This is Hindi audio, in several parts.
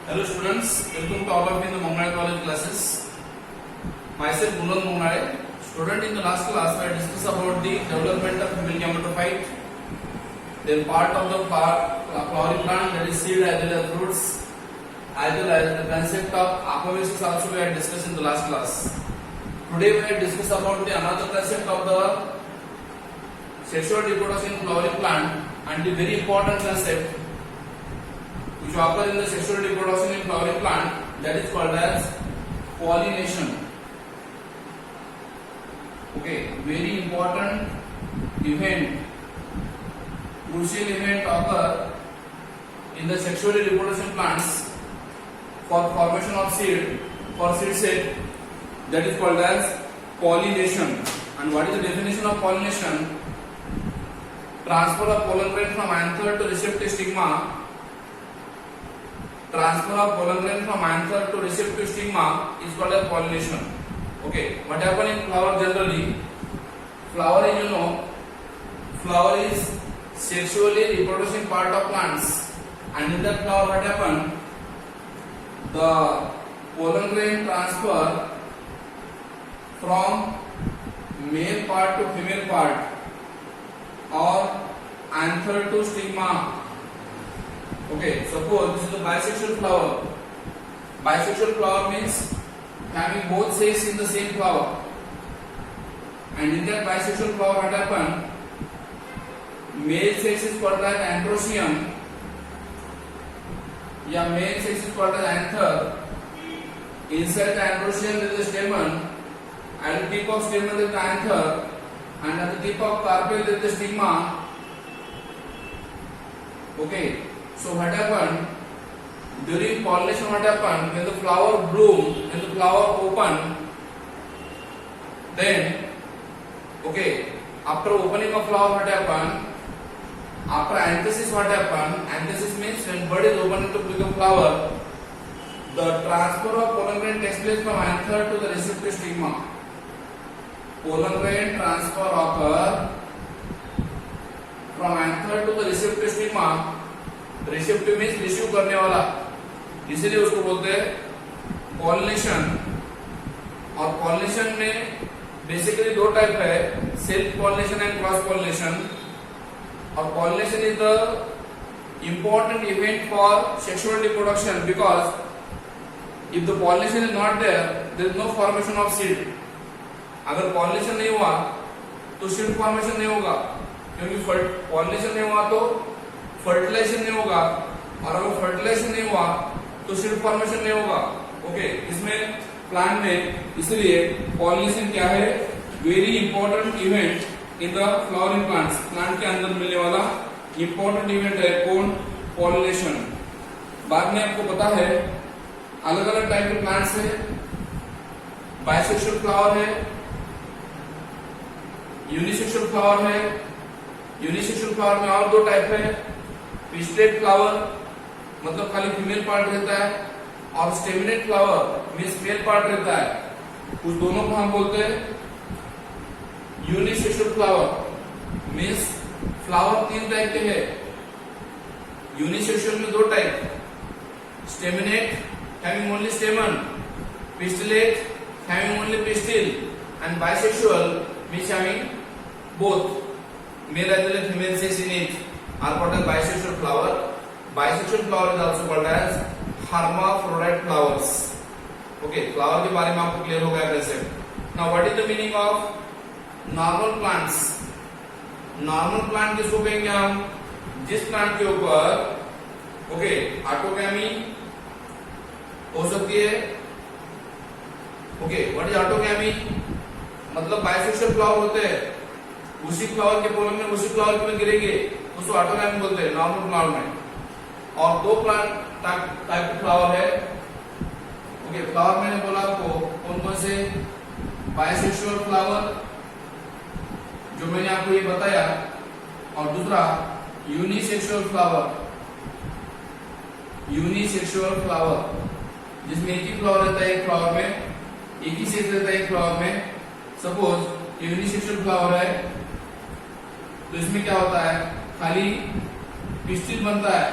Hello students, welcome to all of you in the Mongale College classes. Myself Bulund Mongale. Student, in the last class I discussed about the development of female gametophyte. Then part of the flowering plant, that is seed as well as fruits, as well as the concept of apogenesis also we had discussed in the last class. Today we had discussed about the another concept of the sexual reproduction in flowering plant and the very important concept which occurs in the sexual reproduction in flowering plant, that is called as pollination. Okay, very important event, crucial event occur in the sexually reproduction plants for formation of seed, for seed set, that is called as pollination. And what is the definition of pollination? Transfer of pollen grain from anther to receptive stigma. Transfer of pollen grain from anther to receptive stigma is called as pollination. Okay, what happens in flower generally? Flower is, flower is sexually reproducing part of plants, and in that flower what happens? The pollen grain transfer from male part to female part or anther to stigma. Okay, suppose this is a bisexual flower. Bisexual flower means having both sex in the same flower, and in that bisexual flower what happen? Male sex is called as androecium, या male sex is called as anther. Inside the androecium there is a stamen, at the tip of stamen there is the anther, and at the tip of carpel there is the stigma. Okay, so what happened during pollination? What happened when the flower bloom, when the flower open, then okay, after opening of flower what happened? After anthesis what happened? Anthesis means when bud is opened to become flower, the transfer of pollen grain takes place from anther to the receptive stigma. Pollen grain transfer occur from anther to the receptive stigma. Receptive means receive करने वाला, इसीलिए उसको बोलते हैं पॉलिनेशन. और पॉलिनेशन में बेसिकली दो टाइप है, self pollination and cross pollination. और pollination is the important event for sexual reproduction, because if the pollination is not there is no formation of seed. अगर पॉलिनेशन नहीं हुआ तो सीड फॉर्मेशन नहीं होगा, क्योंकि पॉलिनेशन नहीं हुआ तो फर्टिलाइजेशन नहीं होगा, और अगर फर्टिलाइजेशन नहीं हुआ तो सीड फॉर्मेशन नहीं होगा. ओके, इसमें प्लांट में, इसलिए पॉलिनेशन क्या है? Very important event in the flowering plants. Plant के अंदर मिलने वाला इंपॉर्टेंट इवेंट है कौन? पॉलिनेशन. बाद में आपको पता है अलग अलग टाइप के प्लांट्स है. बाइसेक्सुअल फ्लावर है, यूनिसेक्सुअल फ्लावर है. यूनिसेक्सुअल फ्लावर में और दो टाइप है, पिस्टेट फ्लावर मतलब खाली फीमेल पार्ट रहता है, और staminate flower means male part रहता है. उस दोनों को हम बोलते हैं यूनिसेक्सुअल फ्लावर. मीन्स फ्लावर तीन टाइप के हैं. यूनिसेक्सुअल में दो type, staminate having only स्टेमन, pistillate having only pistil, and bisexual means having both male as well as female sex in it are called as bisexual flower. Bisexual flower is also called as hermaphrodite flowers. Okay, flower के बारे में आपको क्लियर हो गया concept. Now what is the meaning of normal plants? Normal plant किसको कहेंगे हम? जिस प्लांट के ऊपर ओके ऑटोगैमी हो सकती है. Okay, what is autogamy? मतलब बाइसेक्सुअल फ्लावर होते हैं, उसी फ्लावर के पोलन में उसी फ्लावर में गिरेंगे, उसको ऑटोगैमी बोलते हैं नॉर्मल फ्लावर में. और दो प्लांट टाइप के फ्लावर है. ओके, फ्लावर मैंने बोला आपको कौन कौन से? बाइसेक्सुअल फ्लावर जो मैंने आपको ये बताया, और दूसरा यूनिसेक्सुअल फ्लावर. यूनिसेक्सुअल फ्लावर जिसमें एक ही फ्लावर रहता है एक फ्लावर में, एक ही सेक्स रहता है एक फ्लावर में. सपोज यूनिसेक्सुअल फ्लावर है तो इसमें क्या होता है? खाली पिस्टिल बनता है,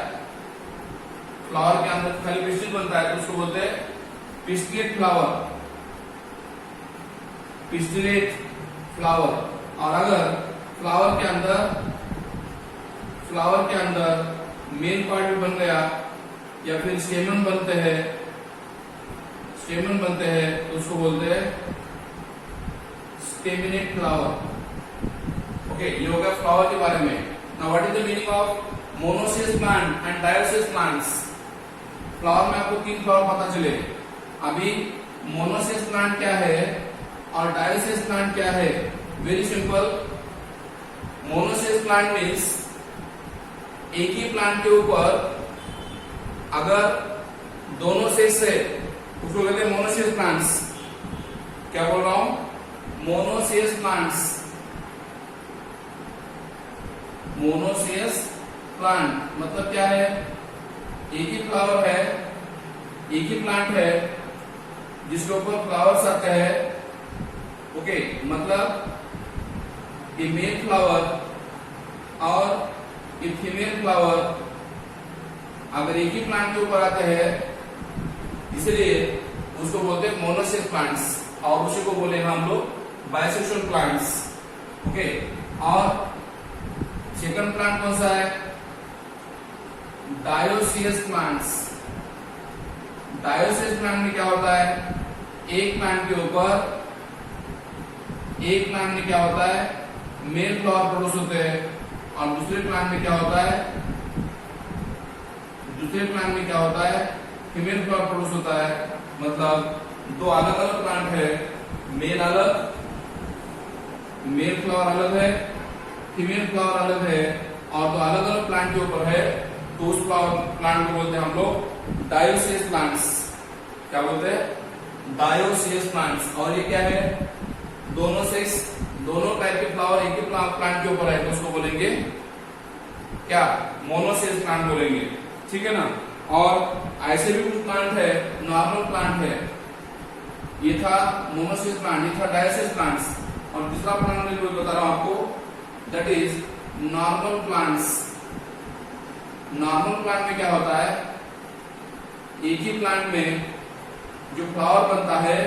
फ्लावर के अंदर खाली पिस्टिल बनता है तो उसको बोलते हैं पिस्टिलेट फ्लावर, पिस्टिलेट फ्लावर। और अगर फ्लावर के अंदर मेन पार्ट भी बन गया या फिर स्टेमन बनते हैं तो उसको बोलते हैं स्टेमिनेट फ्लावर। ओके, ये हो गया फ्लावर के बारे में। Now what is the meaning of monoecious plant and dioecious plants? Flower में आपको 3 फ्लावर पता चले। अभी मोनोसियस प्लांट क्या है और डायोसियस प्लांट क्या है? Very simple. Monoecious plant means एक ही प्लांट के ऊपर अगर दोनों सेक्स है उसको कहते हैं मोनोसियस प्लांट्स। क्या बोल रहा हूं? Monoecious plants. मोनोसियस प्लांट मतलब क्या है? एक ही फ्लावर है, एक ही प्लांट है जिसके ऊपर फ्लावर्स आते हैं। ओके, मतलब ये मेल फ्लावर और ये फीमेल फ्लावर अगर एक ही प्लांट के ऊपर आते हैं, इसलिए उसको बोलते हैं मोनोसियस प्लांट्स, और उसी को बोलेंगे हम लोग बायसेक्सुअल प्लांट्स। ओके, और सेकंड प्लांट कौन सा है? Dioecious plants. डायोसियस प्लांट में क्या होता है? एक प्लांट में क्या होता है? मेल फ्लावर प्रोड्यूस होते हैं, और दूसरे प्लांट में क्या होता है? फीमेल फ्लावर प्रोड्यूस होता है। मतलब दो अलग अलग प्लांट है, मेल फ्लावर अलग है, फीमेल फ्लावर अलग है, और दो अलग अलग प्लांट के ऊपर है, तो उस प्लांट को बोलते हैं हम लोग डायोसियस प्लांट्स। क्या बोलते हैं? Dioecious plants. और ये क्या है? दोनों सेक्स, दोनों टाइप के फ्लावर एक ही प्लांट के ऊपर है तो उसको बोलेंगे क्या? मोनोसियस प्लांट बोलेंगे। ठीक है ना? और ऐसे भी कुछ प्लांट है, नॉर्मल प्लांट है। ये था मोनोसियस प्लांट, ये था डायोसियस प्लांट्स। और दूसरा प्लांट मैं बता रहा हूं आपको, that is normal plants. Normal plant में क्या होता है? एक ही प्लांट में जो फ्लावर बनता है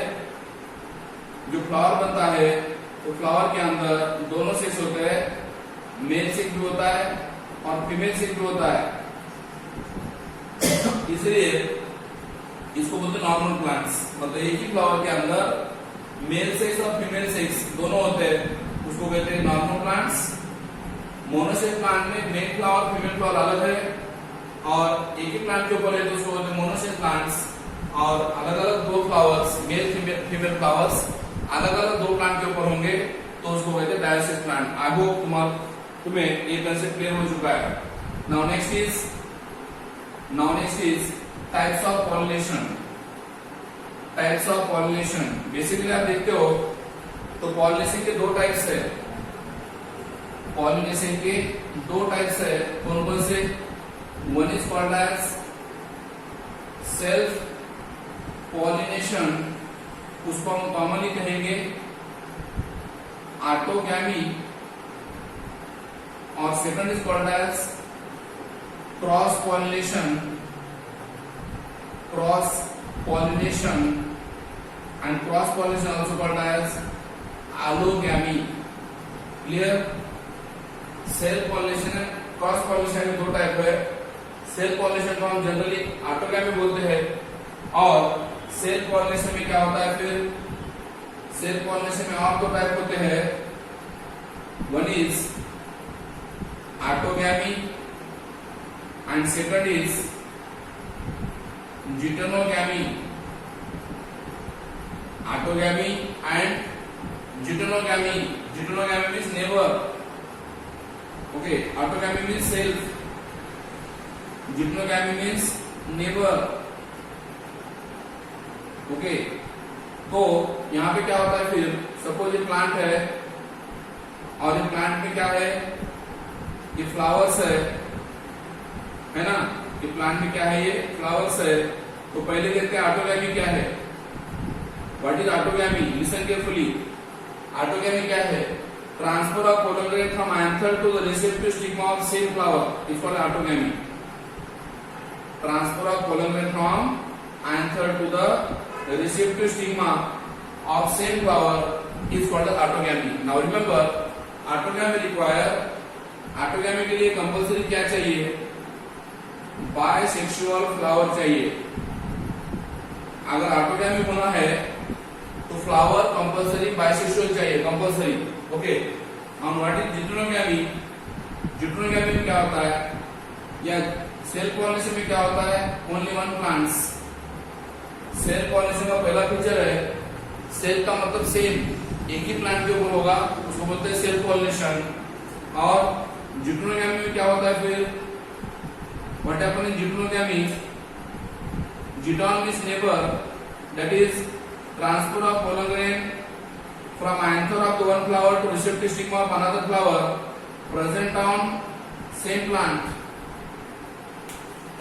तो फ्लावर के अंदर दोनों सेक्स होते हैं, मेल सेक्स भी होता है और फीमेल सेक्स भी होता है, इसलिए इसको बोलते हैं नॉर्मल प्लांट्स। मतलब एक ही फ्लावर के अंदर मेल सेक्स और फीमेल सेक्स दोनों होते हैं, उसको कहते हैं नॉर्मल प्लांट्स। मोनोसियस प्लांट में मेल फ्लावर फीमेल फ्लावर अलग है, और एक ही प्लांट के ऊपर है तो उसको बोलते हैं मोनोसियस प्लांट्स। और अलग अलग दो फ्लावर्स, मेल फीमेल फ्लावर्स अलग अलग दो प्लांट के ऊपर होंगे तो उसको कहते हैं डायोसियस प्लांट। आई होप तुम्हें ये कंसेप्ट क्लियर हो चुका है। Now next is types of pollination. Types of pollination basically आप देखते हो तो पॉलिनेशन के दो टाइप्स है। पॉलिनेशन के दो टाइप्स है, कौन कौन से? One is called as self pollination, उसको हम कॉमनली कहेंगे ऑटोगैमी, और second is called as cross pollination, and cross pollination also called as allogamy. Clear? Self pollination है, क्रॉस पॉलिनेशन में दो टाइप है। सेल्फ पॉलिनेशन को हम जनरली ऑटोगैमी बोलते हैं, और सेल्फ पॉलिनेशन में क्या होता है? फिर सेल्फ पॉलिनेशन में और दो टाइप होते हैं। One is autogamy and second is geitonogamy. Autogamy and geitonogamy. Geitonogamy means neighbour. Okay, autogamy means self, geitonogamy means neighbour. Okay, तो यहाँ पे क्या होता है? फिर सपोज ये प्लांट है, और ये प्लांट में क्या है? ये फ्लावर्स है ना? ये प्लांट में क्या है? ये फ्लावर्स है। तो पहले देखते हैं ऑटोगैमी क्या है। What is autogamy? Listen carefully. Autogamy क्या है? Transfer of pollen grain from anther to the receptive stigma of same flower is called autogamy. transfer of pollen grain from anther to the receptive stigma of same flower is called the autogamy. Now remember, autogamy के लिए कंपल्सरी क्या चाहिए? बायसेक्सुअल फ्लावर चाहिए. अगर ऑटोगैमी होना है तो फ्लावर कंपल्सरी बायसेक्सुअल चाहिए, कंपल्सरी. ओके. हम व्हाट इज जिटोनोगैमी? जिटोनोगैमी में क्या होता है, या सेल पॉलिनेशन में क्या होता है? Only one plants. Self pollination का पहला फीचर है सेल का मतलब सेम, एक ही प्लांट के ऊपर होगा, उसको बोलते हैं सेल पॉलिनेशन. और जिटोनोगैमी में क्या होता है फिर? What happen in geitonogamy? Gitton means neighbor, that is transfer of pollen grain from anther of the one flower to receptive stigma of another flower present on same plant.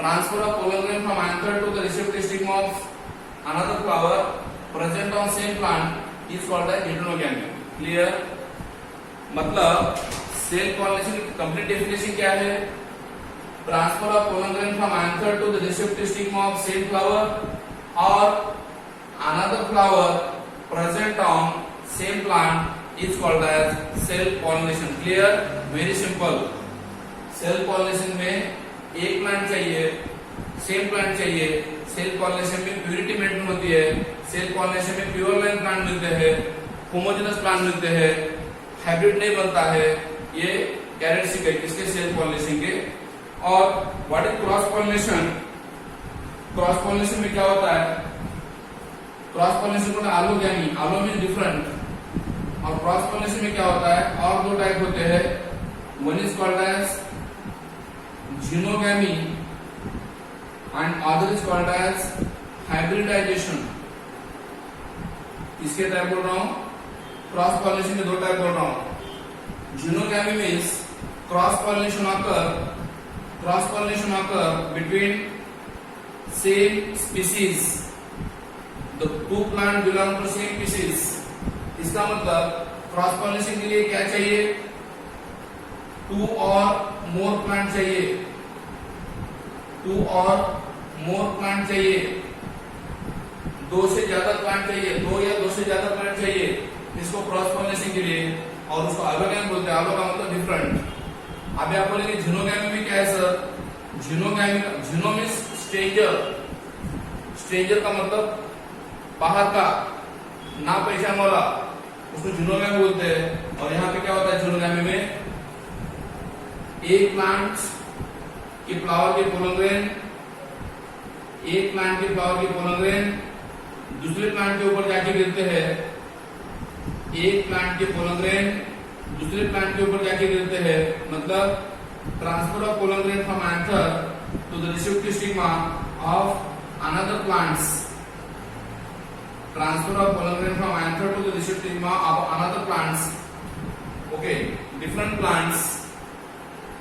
Transfer of pollen grain from anther to the receptive stigma of another flower present on same plant is called as जिटोनोगैमी. Clear? मतलब सेल पॉलिनेशन की कंप्लीट डेफिनेशन क्या है? Transfer of pollen grain from anther to the receptive stigma of same flower or another flower present on same plant is called as cell pollination. Clear? Very simple. Cell pollination में एक प्लांट चाहिए, सेम प्लांट चाहिए. सेल पॉलिनेशन में प्यूरिटी मेंटेन होती है. सेल पॉलिनेशन में प्योर लाइन प्लांट मिलते हैं, होमोजेनस प्लांट मिलते हैं, हाइब्रिड नहीं बनता है. ये कैरेक्टरिस्टिक है किसके? सेल पॉलिनेशन के. और what is cross pollination? Cross pollination में क्या होता है? क्रॉस पॉलिनेशन को आलोगैमी, आलो मीन डिफरेंट. और क्रॉस पॉलिनेशन में क्या होता है? और दो टाइप होते हैं. One is called as xenogamy and other is called as hybridization. इसके टाइप बोल रहा हूं. क्रॉस पॉलिनेशन के दो टाइप बोल रहा हूं. Xenogamy means cross pollination occur between same species. The two plant belong to same species. इसका मतलब क्रॉस पॉलिनेशन के लिए क्या चाहिए? 2 और more plant चाहिए. 2 और more plant चाहिए. 2 से ज्यादा प्लांट चाहिए, 2 या 2 से ज्यादा प्लांट चाहिए इसको क्रॉस पॉलिनेशन के लिए. और उसको एलोगैमी बोलते हैं. एलो का मतलब डिफरेंट. अभी आप बोलेंगे जिनोगैमी में क्या है सर? जिनोगैमी, जिनो मीन्स स्ट्रेंजर. स्ट्रेंजर का मतलब बाहर का, ना पहचान वाला, उसको जिनोगैमी बोलते हैं. और यहाँ पे क्या होता है जिनोगैमी में? एक प्लांट के फ्लावर के पोलन ग्रेन, एक प्लांट के फ्लावर के पोलन ग्रेन दूसरे प्लांट के ऊपर जाके गिरते हैं. एक प्लांट के पोलन ग्रेन दूसरे प्लांट के ऊपर जाके गिरते हैं. मतलब transfer of pollen grain from anther to the receptive stigma of another plants. Transfer of pollen grain from anther to the receptive stigma of another plants. Okay, different plants.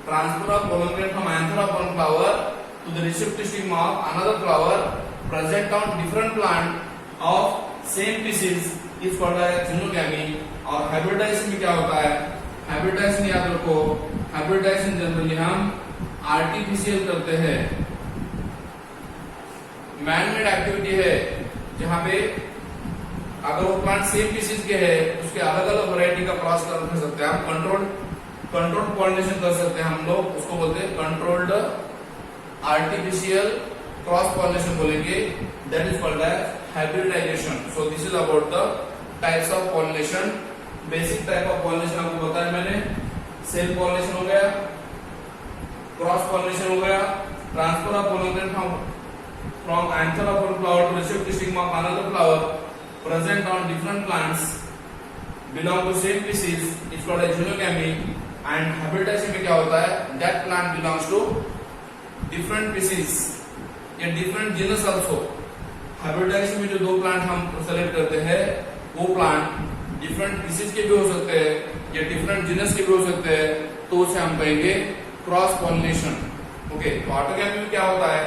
Transfer of pollen grain from anther of one flower to the receptive stigma of another flower present on different plant of same species is called as xenogamy. और हाइब्रिडाइजेशन में क्या होता है? हाइब्रिडाइजेशन याद रखो, हाइब्रिडाइजेशन जनरली हम आर्टिफिशियल करते हैं. मैनमेड एक्टिविटी है जहां पे अगर वो प्लांट सेम स्पीशीज के है उसके अलग अलग वैरायटी का क्रॉस कर सकते हैं. हम कंट्रोल्ड पॉलिनेशन कर सकते हैं. हम लोग उसको बोलते हैं कंट्रोल्ड आर्टिफिशियल क्रॉस पॉलिनेशन बोलेंगे. That is called as hybridisation. So this is about the types of pollination. Basic type of pollination आपको बताया मैंने. सेल पॉलिनेशन हो गया, क्रॉस पॉलिनेशन हो गया, transfer of pollen grain from anther of one flower to receptive stigma of another flower present on different plants belong to same species is called as xenogamy. And hybridization में क्या होता है? That plant belongs to different species या डिफरेंट जीनस आल्सो. हाइब्रिडाइजेशन में जो दो प्लांट हम सेलेक्ट करते हैं वो प्लांट डिफरेंट स्पीशीज के भी हो सकते हैं या डिफरेंट जीनस के भी हो सकते हैं, तो उसे हम कहेंगे क्रॉस पॉलिनेशन. ओके, तो ऑटोगैमी में क्या होता है?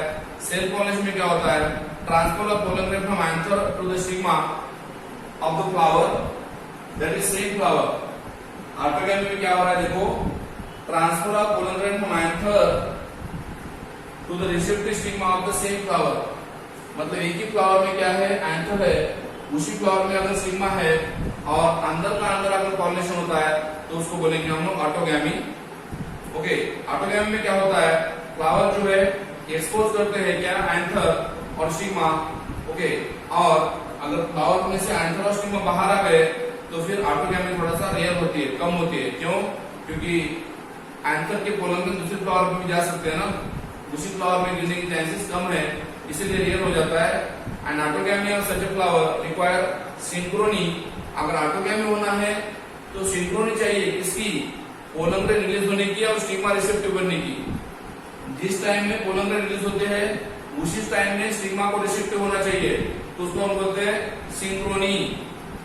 सेल पॉलिनेशन में क्या होता है? Transfer of pollen grain from anther to the stigma of the flower, that is same flower. Autogamy में क्या हो रहा है? देखो, transfer of pollen grain from anther to the receptive stigma of the same flower. मतलब एक ही फ्लावर में क्या है, एंथर है, उसी फ्लावर में अगर स्टिग्मा है और अंदर का अंदर अगर पॉलिनेशन होता है तो उसको बोलेंगे हम लोग ऑटोगैमी। ओके, ऑटोगैमी में क्या होता है, फ्लावर जो है एक्सपोज करते हैं क्या, एंथर और स्टिग्मा। ओके, और अगर फ्लावर में से एंथर और स्टिग्मा बाहर आ गए तो फिर ऑटोगैमी थोड़ा सा रेयर होती है, कम होती है। क्यों? क्योंकि एंथर के पोलन में दूसरे फ्लावर में भी जा सकते हैं ना, उसी फ्लावर में गिरने की चांसेस कम है, इसीलिए रेयर हो जाता है। And autogamy of such a flower require Synchrony. अगर ऑटोगैमी होना है तो सिंक्रोनी चाहिए, किसकी, पोलन ग्रेन रिलीज होने की और स्टिग्मा रिसेप्टिव बनने की। जिस टाइम में पोलन ग्रेन रिलीज होते हैं उसी टाइम में स्टिग्मा को रिसेप्टिव होना चाहिए, तो उसको हम बोलते हैं सिंक्रोनी।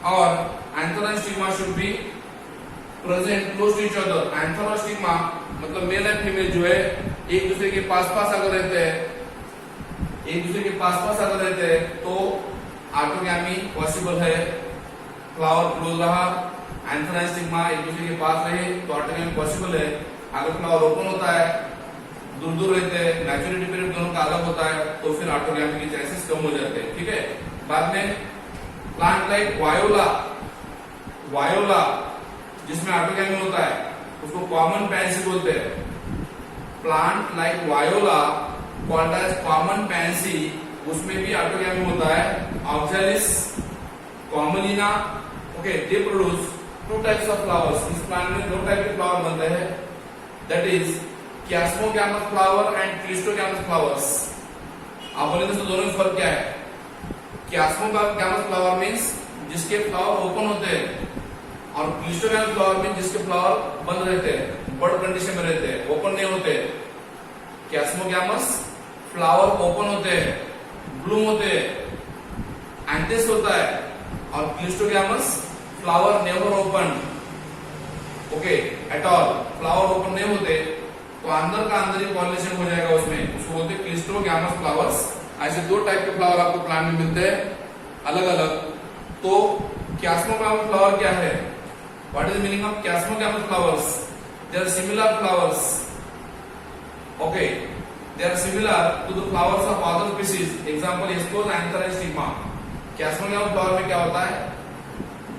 और anther and stigma should be present close to each other. Anther और स्टिग्मा मतलब मेल एंड फीमेल जो है एक दूसरे के पास पास अगर रहते हैं, एक दूसरे के पास पास अगर रहते हैं तो ऑटोगैमी पॉसिबल है। फ्लावर क्लोज रहा, एंथर एंड स्टिग्मा एक दूसरे के पास रहे तो ऑटोगैमी पॉसिबल है। अगर फ्लावर ओपन होता है, दूर दूर रहते हैं, मैच्योरिटी पीरियड दोनों का अलग होता है, तो फिर ऑटोगैमी के चांसेस कम हो जाते हैं। ठीक है, बाद में प्लांट लाइक वायोला, वायोला जिसमें ऑटोगैमी होता है उसको कॉमन पैंसी बोलते हैं। Plant like Viola called as common pansy, उसमें भी ऑटोगैमी होता है। Oxalis, Commelina, okay, they produce two types of flowers. इस प्लांट में दो टाइप के फ्लावर बनते हैं, that is chasmogamous flower and cleistogamous flowers. आप बोलेंगे तो दोनों में फर्क क्या है? क्यास्मोगैमस फ्लावर मींस जिसके फ्लावर ओपन होते हैं, और क्लिस्टोगैमस फ्लावर मींस जिसके फ्लावर बंद रहते हैं, बर्ड कंडीशन में रहते हैं, ओपन नहीं होते। क्यास्मोगैमस फ्लावर ओपन होते हैं, ब्लूम होते हैं, एंथेस होता है, और cleistogamous flower never open, okay, at all, flower open नहीं होते तो अंदर का अंदर ही पॉलिनेशन हो जाएगा उसमें, उसको बोलते हैं क्लिस्टोगैमस फ्लावर्स। ऐसे दो टाइप के फ्लावर आपको प्लांट में मिलते हैं अलग अलग। तो क्यास्मोगैमस फ्लावर क्या है? What is the meaning of chasmogamous flowers? They are similar flowers, okay, they are similar to the flowers of other species. Example expose anther and stigma. Chasmogamous flower में क्या होता है,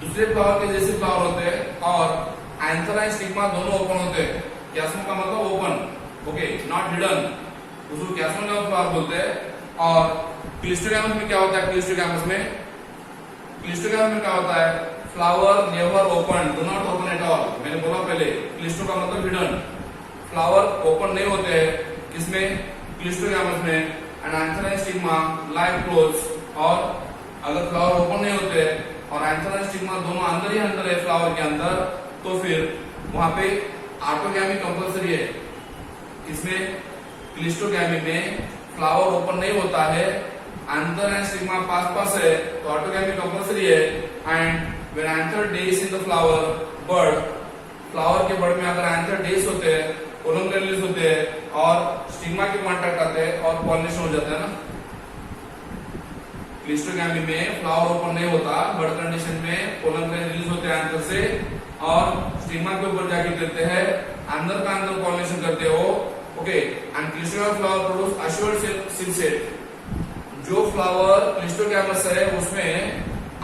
दूसरे फ्लावर के जैसे फ्लावर होते हैं और एंथर एंड स्टिग्मा दोनों ओपन होते हैं। क्यास्मो का मतलब ओपन, ओके, नॉट हिडन, उसको क्यास्मोगैमस फ्लावर बोलते हैं। और क्लिस्टोगैमस में क्या होता है? क्लिस्टोगैमस में क्या होता है? Flower never open, do not open at all. मैंने बोला पहले, क्लिस्टो का मतलब हिडन, फ्लावर ओपन नहीं होते हैं किसमें? क्लिस्टोगैमस में। And anther and stigma like close, और अगर फ्लावर ओपन नहीं होते और एंथर एंड स्टिग्मा दोनों अंदर ही अंदर है फ्लावर के अंदर, तो फिर वहां पे ऑटोगैमी कंपल्सरी है। इसमें क्लिस्टोगैमी में फ्लावर ओपन नहीं होता है, एंथर एंड स्टिग्मा पास पास है, तो ऑटोगैमी कंपल्सरी है। And when anther days in the flower bird, flower के बर्ड में अगर एंथर डेज होते हैं, पोलन ग्रेन रिलीज होते हैं और स्टिग्मा के कांटेक्ट आते हैं और पॉलिनेशन हो जाता है ना। क्लिस्टोगैमी में फ्लावर ओपन नहीं होता, बर्ड कंडीशन में पोलन ग्रेन रिलीज होते हैं एंथर से और स्टिग्मा के ऊपर जाके गिरते हैं, अंदर का अंदर पॉलिनेशन करते हो, okay. And cleistogamous flower produce assured seed set. जो फ्लावर क्लिस्टोगैमस है उसमें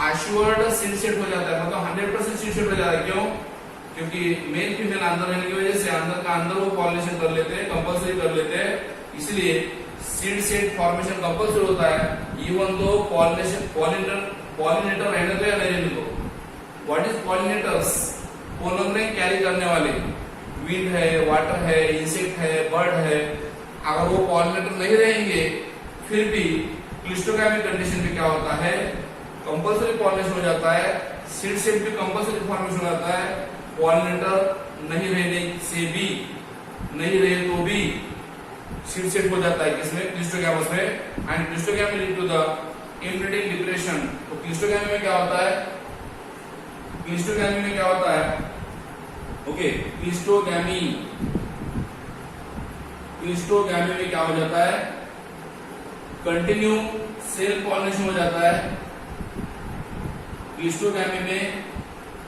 एश्योर्ड सीड सेट हो जाता है, मतलब 100% सीड सेट हो जाता है। क्यों? क्योंकि मेल फीमेल अंदर रहने की वजह से अंदर का अंदर वो पॉलिनेशन कर लेते हैं, कंपल्सरी कर लेते हैं, इसलिए सीड सेट फॉर्मेशन कंपल्सरी होता है। इवन दो पॉलिनेटर रहने दो या नहीं रहने दो। What is pollinators? Pollen grain carry करने वाले, विंड है, वाटर है, इंसेक्ट है, बर्ड है। अगर वो पॉलिनेटर नहीं रहेंगे फिर भी क्लिस्टोगैमी कंडीशन में क्या होता है? कंपल्सरी पॉलिनेशन हो जाता है, सीड सेट भी कंपल्सरी फॉर्मेशन हो जाता है। पॉलिनेटर नहीं रहने से भी, नहीं रहे तो भी सीड सेट हो जाता है किसमें? क्लिस्टोगैमस में। And cleistogamy lead to the inbreeding depression. तो क्लिस्टोगैमी में क्या होता है? क्लिस्टोगैमी में क्या होता है? ओके, क्लिस्टोगैमी में क्या हो जाता है? कंटिन्यू सेल पॉलिनेशन हो जाता है। क्लिस्टोगैमी में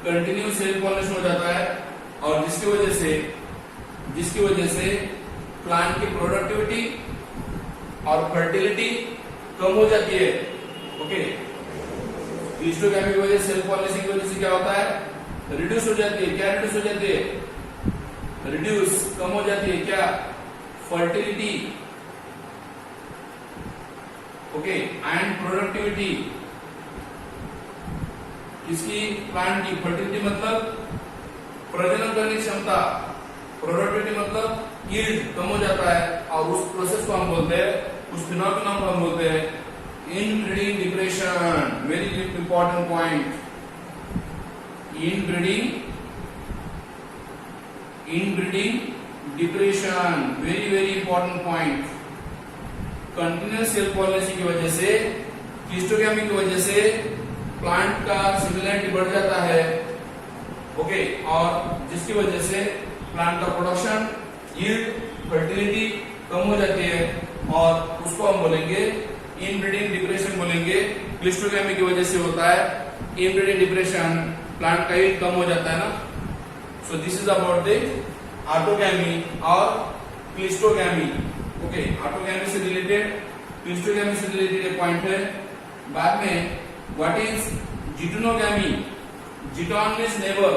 कंटिन्यू सेल पॉलिनेशन हो जाता है और जिसकी वजह से प्लांट की प्रोडक्टिविटी और फर्टिलिटी कम हो जाती है। ओके, क्लिस्टोगैमी की वजह से, सेल्फ पॉलिनेशन की वजह से क्या होता है, रिड्यूस हो जाती है। क्या रिड्यूस हो जाती है, रिड्यूस, कम हो जाती है क्या, फर्टिलिटी। ओके, एंड प्रोडक्टिविटी किसकी, प्लांट की। फर्टिलिटी मतलब प्रजनन करने की क्षमता, प्रोडक्टिविटी मतलब यील्ड, कम हो जाता है। और उस प्रोसेस को हम बोलते हैं, उस फिनोमेना को हम बोलते हैं inbreeding depression. Very important point, inbreeding depression, very very important point. Continuous self pollination की वजह से, क्लिस्टोगैमी की वजह से प्लांट का सिमिलैरिटी बढ़ जाता है। ओके, और जिसकी वजह से प्लांट का प्रोडक्शन, यील्ड, फर्टिलिटी कम हो जाती है और उसको हम बोलेंगे इनब्रीडिंग डिप्रेशन बोलेंगे। क्लिस्टोगैमी की वजह से होता है इनब्रीडिंग डिप्रेशन, प्लांट का यील्ड कम हो जाता है ना। So this is about the autogamy और क्लिस्टोगैमी। ओके, ऑटोगैमी से रिलेटेड, क्लिस्टोगैमी से रिलेटेड एक पॉइंट है। बाद में what is geitonogamy. Geiton means neighbour,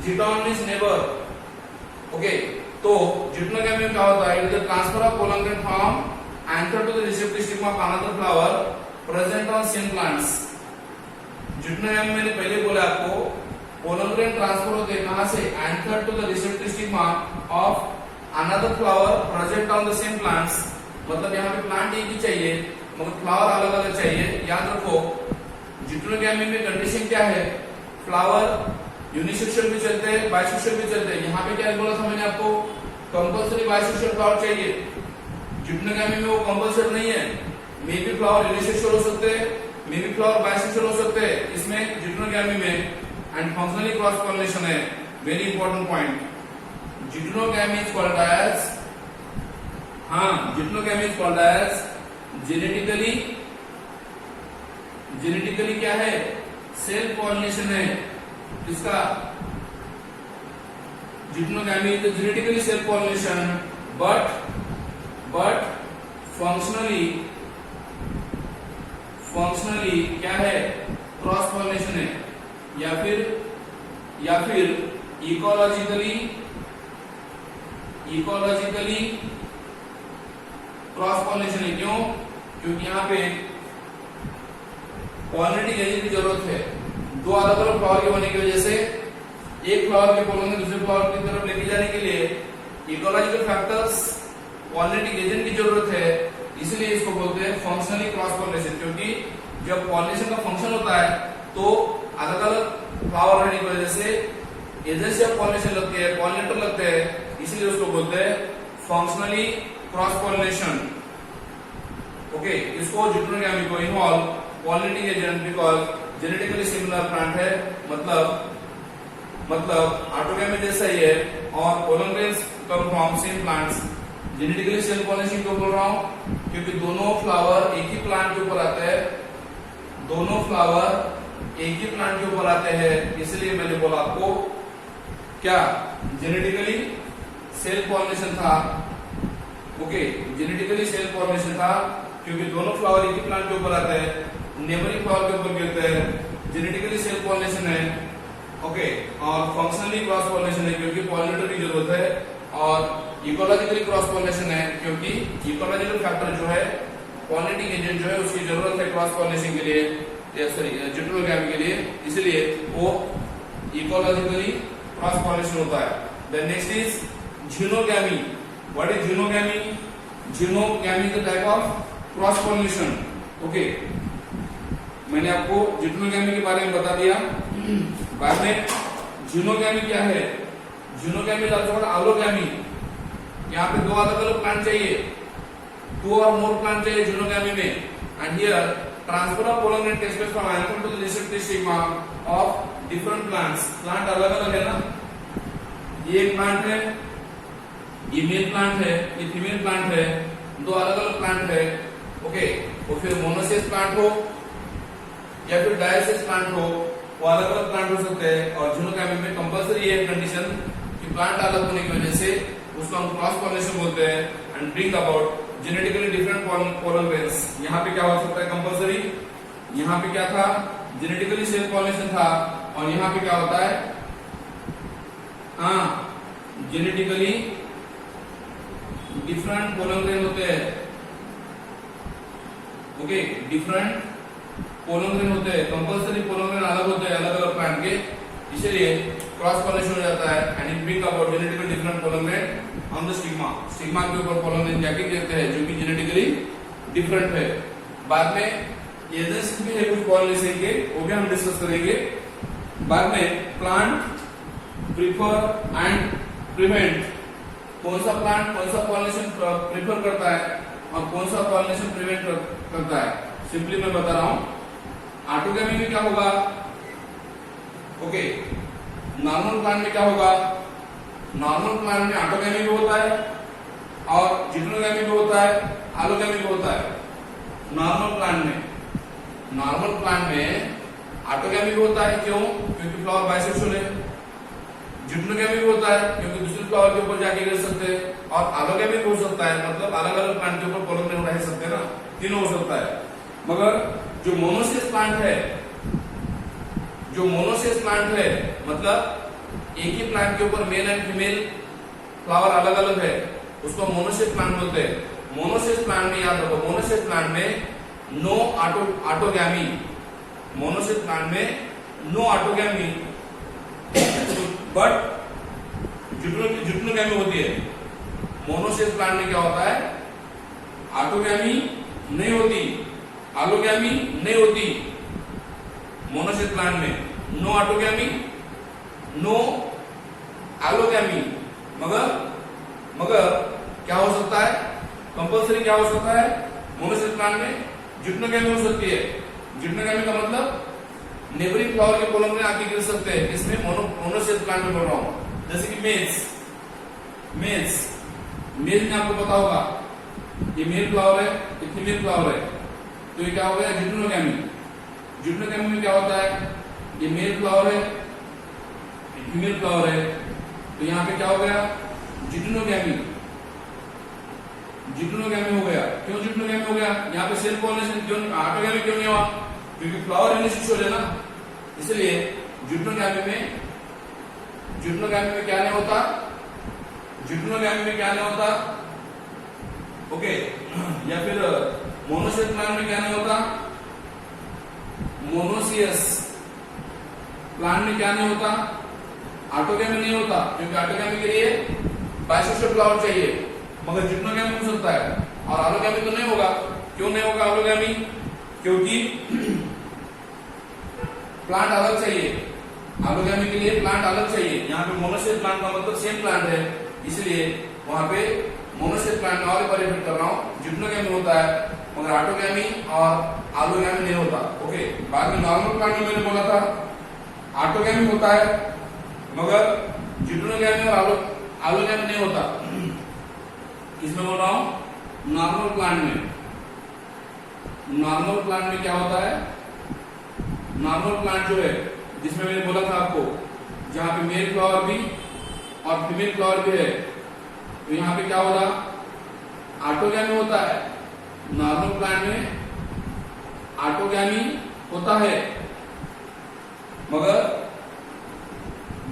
geiton means neighbour. Okay, तो जिटोनोगैमी में क्या होता है, it is the transfer of pollen grain from anther to the receptive stigma of another flower present on same plants. जिटोनोगैमी मैंने पहले बोला आपको, पोलन ग्रेन ट्रांसफर होते हैं कहां से, anther to the receptive stigma of another flower present on the same plants. मतलब यहाँ पे प्लांट एक ही चाहिए मगर फ्लावर अलग अलग चाहिए। याद रखो, जिटोनोगैमी में कंडीशन क्या है, फ्लावर यूनिसेक्सुअल भी चलते हैं, बाइसेक्सुअल भी चलते हैं। यहाँ पे क्या बोला था मैंने आपको, कंपल्सरी बाइसेक्सुअल फ्लावर चाहिए। जिटोनोगैमी में वो कंपल्सरी नहीं है, मे बी फ्लावर यूनिसेक्सुअल हो सकते हैं, मे बी फ्लावर बाइसेक्सुअल हो सकते हैं इसमें जिटोनोगैमी में। एंड फंक्शनली क्रॉस पॉलिनेशन है, very important point. Geitonogamy is called as, geitonogamy is called as genetically क्या है, सेल्फ पॉलिनेशन है। इसका geitonogamy is genetically self pollination, but functionally क्या है, क्रॉस पॉलिनेशन है। या फिर इकोलॉजिकली क्रॉस पॉलिनेशन है। क्यों, क्योंकि यहाँ पे पॉलिनेटिंग एजेंट की जरूरत है। दो अलग अलग फ्लावर के होने की वजह से एक फ्लावर के पोलन को दूसरे फ्लावर की तरफ लेके जाने के लिए इकोलॉजिकल फैक्टर्स, पॉलिनेटिंग एजेंट की जरूरत है। इसलिए इसको बोलते हैं फंक्शनली क्रॉस पॉलिनेशन। क्योंकि जब पॉलिनेशन का फंक्शन होता है तो अलग अलग फ्लावर रहने की वजह से एजेंसी ऑफ पॉलिनेशन लगती है, पॉलिनेटर लगते हैं, इसलिए उसको बोलते हैं फंक्शनली क्रॉस पॉलिनेशन। ओके, इसको जिटोनोगैमी को involve pollinating agent because genetically similar plant है, मतलब ऑटोगैमी जैसा ही है और pollen grains come from same plants. Genetically self pollination क्यों बोल रहा हूं, क्योंकि दोनों फ्लावर एक ही प्लांट के ऊपर आते हैं, दोनों फ्लावर एक ही प्लांट के ऊपर आते हैं। इसलिए मैंने बोला आपको क्या, जेनेटिकली सेल्फ पॉलिनेशन था। ओके, जेनेटिकली सेल्फ पॉलिनेशन था क्योंकि दोनों फ्लावर एक ही प्लांट के ऊपर आते हैं, नेबरिंग फ्लावर के ऊपर गिरते हैं। जेनेटिकली सेल्फ पॉलिनेशन है। ओके, और फंक्शनली क्रॉस पॉलिनेशन है क्योंकि पॉलिनेटर की जरूरत है, और इकोलॉजिकली क्रॉस पॉलिनेशन है क्योंकि इकोलॉजिकल फैक्टर जो है, पॉलिनेटिंग एजेंट जो है, उसकी जरूरत है क्रॉस पॉलिनेशन के लिए, जिटोनोगैमी के लिए। इसलिए वो इकोलॉजिकली क्रॉस पॉलिनेशन होता है। Then next is xenogamy. What is xenogamy? Xenogamy is the type of cross pollination. Okay, मैंने आपको जिटोनोगैमी के बारे में बता दिया। बाद में झिनोगैमी क्या है? झिनोगैमी आलोगैमी। यहाँ पे दो अलग अलग प्लांट चाहिए, 2 और मोर प्लांट चाहिए झिनोगैमी में। And here transfer of pollen grain takes place from anther to the receptive stigma of different plants. Plant अलग अलग है ना, ये एक प्लांट है, ये मेल प्लांट है, ये फीमेल प्लांट है, दो अलग अलग प्लांट है। ओके, वो फिर मोनोसियस प्लांट हो या फिर डायोसियस प्लांट हो, वो अलग अलग प्लांट हो सकते हैं। और झिनोगैमी में कंपल्सरी है कंडीशन कि प्लांट अलग होने की वजह से उसको हम क्रॉस पॉलिनेशन बोलते हैं। And bring about genetically different pollen grains. यहाँ पे क्या हो सकता है कंपल्सरी, यहाँ पे क्या था जेनेटिकली सेल्फ पॉलिनेशन था, और यहाँ पे क्या होता है जेनेटिकली डिफरेंट पोलन ग्रेन होते हैं। ओके, डिफरेंट पोलन ग्रेन होते हैं, कंपल्सरी पोलन ग्रेन अलग होते हैं अलग अलग प्लांट के, इसलिए क्रॉस पॉलिनेशन हो जाता है and it bring about genetically different pollen grain on the stigma. Stigma के ऊपर पोलन ग्रेन जाके गिरते हैं जो कि जेनेटिकली डिफरेंट है। बाद में एजेंट्स भी है कुछ पॉलिनेशन के, वो भी हम डिस्कस करेंगे बाद में। प्लांट प्रीफर एंड प्रिवेंट, कौन सा प्लांट कौन सा पॉलिनेशन प्रीफर करता है और कौन सा पॉलिनेशन प्रिवेंट करता है, सिंपली मैं बता रहा हूं। ऑटोगैमी में क्या होगा, ओके, नॉर्मल प्लांट में क्या होगा, नॉर्मल प्लांट में ऑटोगैमी भी होता है और जिटोगैमी भी होता है, एलोगैमी भी होता है। नॉर्मल प्लांट में ऑटोगैमी भी होता है, क्यों, क्योंकि फ्लावर बाइसेक्सुअल है। जिटोगैमी भी होता है क्योंकि दूसरे फ्लावर के ऊपर जाके गिर सकते हैं, और एलोगैमी भी हो सकता है, मतलब अलग अलग प्लांट के ऊपर पोलन ग्रेन रह सकते हैं ना, तीनों हो सकता है। मगर जो मोनोसियस प्लांट है, मतलब एक ही प्लांट के ऊपर मेल एंड फीमेल फ्लावर अलग अलग है, उसको मोनोसियस प्लांट बोलते हैं। मोनोसियस प्लांट में याद रखो, मोनोसियस प्लांट में नो ऑटोगैमी, मोनोसियस प्लांट में नो ऑटोगैमी बट जिटोगैमी होती है। मोनोसियस प्लांट में क्या होता है, ऑटोगैमी नहीं होती, एलोगैमी नहीं होती। मोनोसियस प्लांट में नो ऑटोगैमी नो एलोगैमी, मगर क्या हो सकता है, कंपल्सरी क्या हो सकता है, मोनोसियस प्लांट में जिटोगैमी हो सकती है। जिटोगैमी का मतलब नेबरिंग फ्लावर के पोलन में आके गिर सकते हैं, इसमें मोनोसियस प्लांट में बोल रहा हूं। जैसे कि मेज में आपको पता होगा ये मेल फ्लावर है, ये फीमेल फ्लावर है, तो ये क्या हो गया जिटोगैमी। जिटोगैमी में क्या होता है, ये मेल फ्लावर है, ये फीमेल फ्लावर है, तो यहाँ पे क्या हो गया जिटोगैमी हो गया। क्यों जिटोगैमी हो गया, यहाँ पे सेल्फ पॉलिनेशन क्यों, ऑटोगैमी क्यों नहीं हुआ, क्योंकि फ्लावर यूनिसेक्सुअल है ना, इसलिए जिटोगैमी में क्या नहीं होता, ओके, या फिर मोनोसियस प्लांट में क्या नहीं होता, मोनोसियस प्लांट में क्या नहीं होता, ऑटोगैमी नहीं होता, क्योंकि ऑटोगैमी के लिए बाइसेक्सुअल फ्लावर चाहिए, मगर जिटोगैमी हो सकता है और एलोगैमी तो नहीं होगा। क्यों नहीं होगा एलोगैमी, क्योंकि प्लांट अलग चाहिए, एलोगैमी के लिए प्लांट अलग चाहिए। यहाँ पे मोनोसियस प्लांट का मतलब सेम प्लांट है, इसलिए वहां पे मोनोसियस प्लांट में और परिवर्तन कर रहा हूँ, जिटोगैमी होता है मगर ऑटोगैमी और एलोगैमी नहीं होता। ओके, बाद में नॉर्मल प्लांट में मैंने बोला था ऑटोगैमी होता है मगर जिटोगैमी और एलोगैमी नहीं होता। किसमें बोल रहा हूँ, नॉर्मल प्लांट में। नॉर्मल प्लांट में क्या होता है, नॉर्मल प्लांट जो है जिसमें मैंने बोला था आपको, जहां पे मेल फ्लावर भी और फीमेल फ्लावर भी है, तो यहाँ पे क्या होगा ऑटोगैमी होता है। नॉर्मल प्लांट में ऑटोगैमी होता है मगर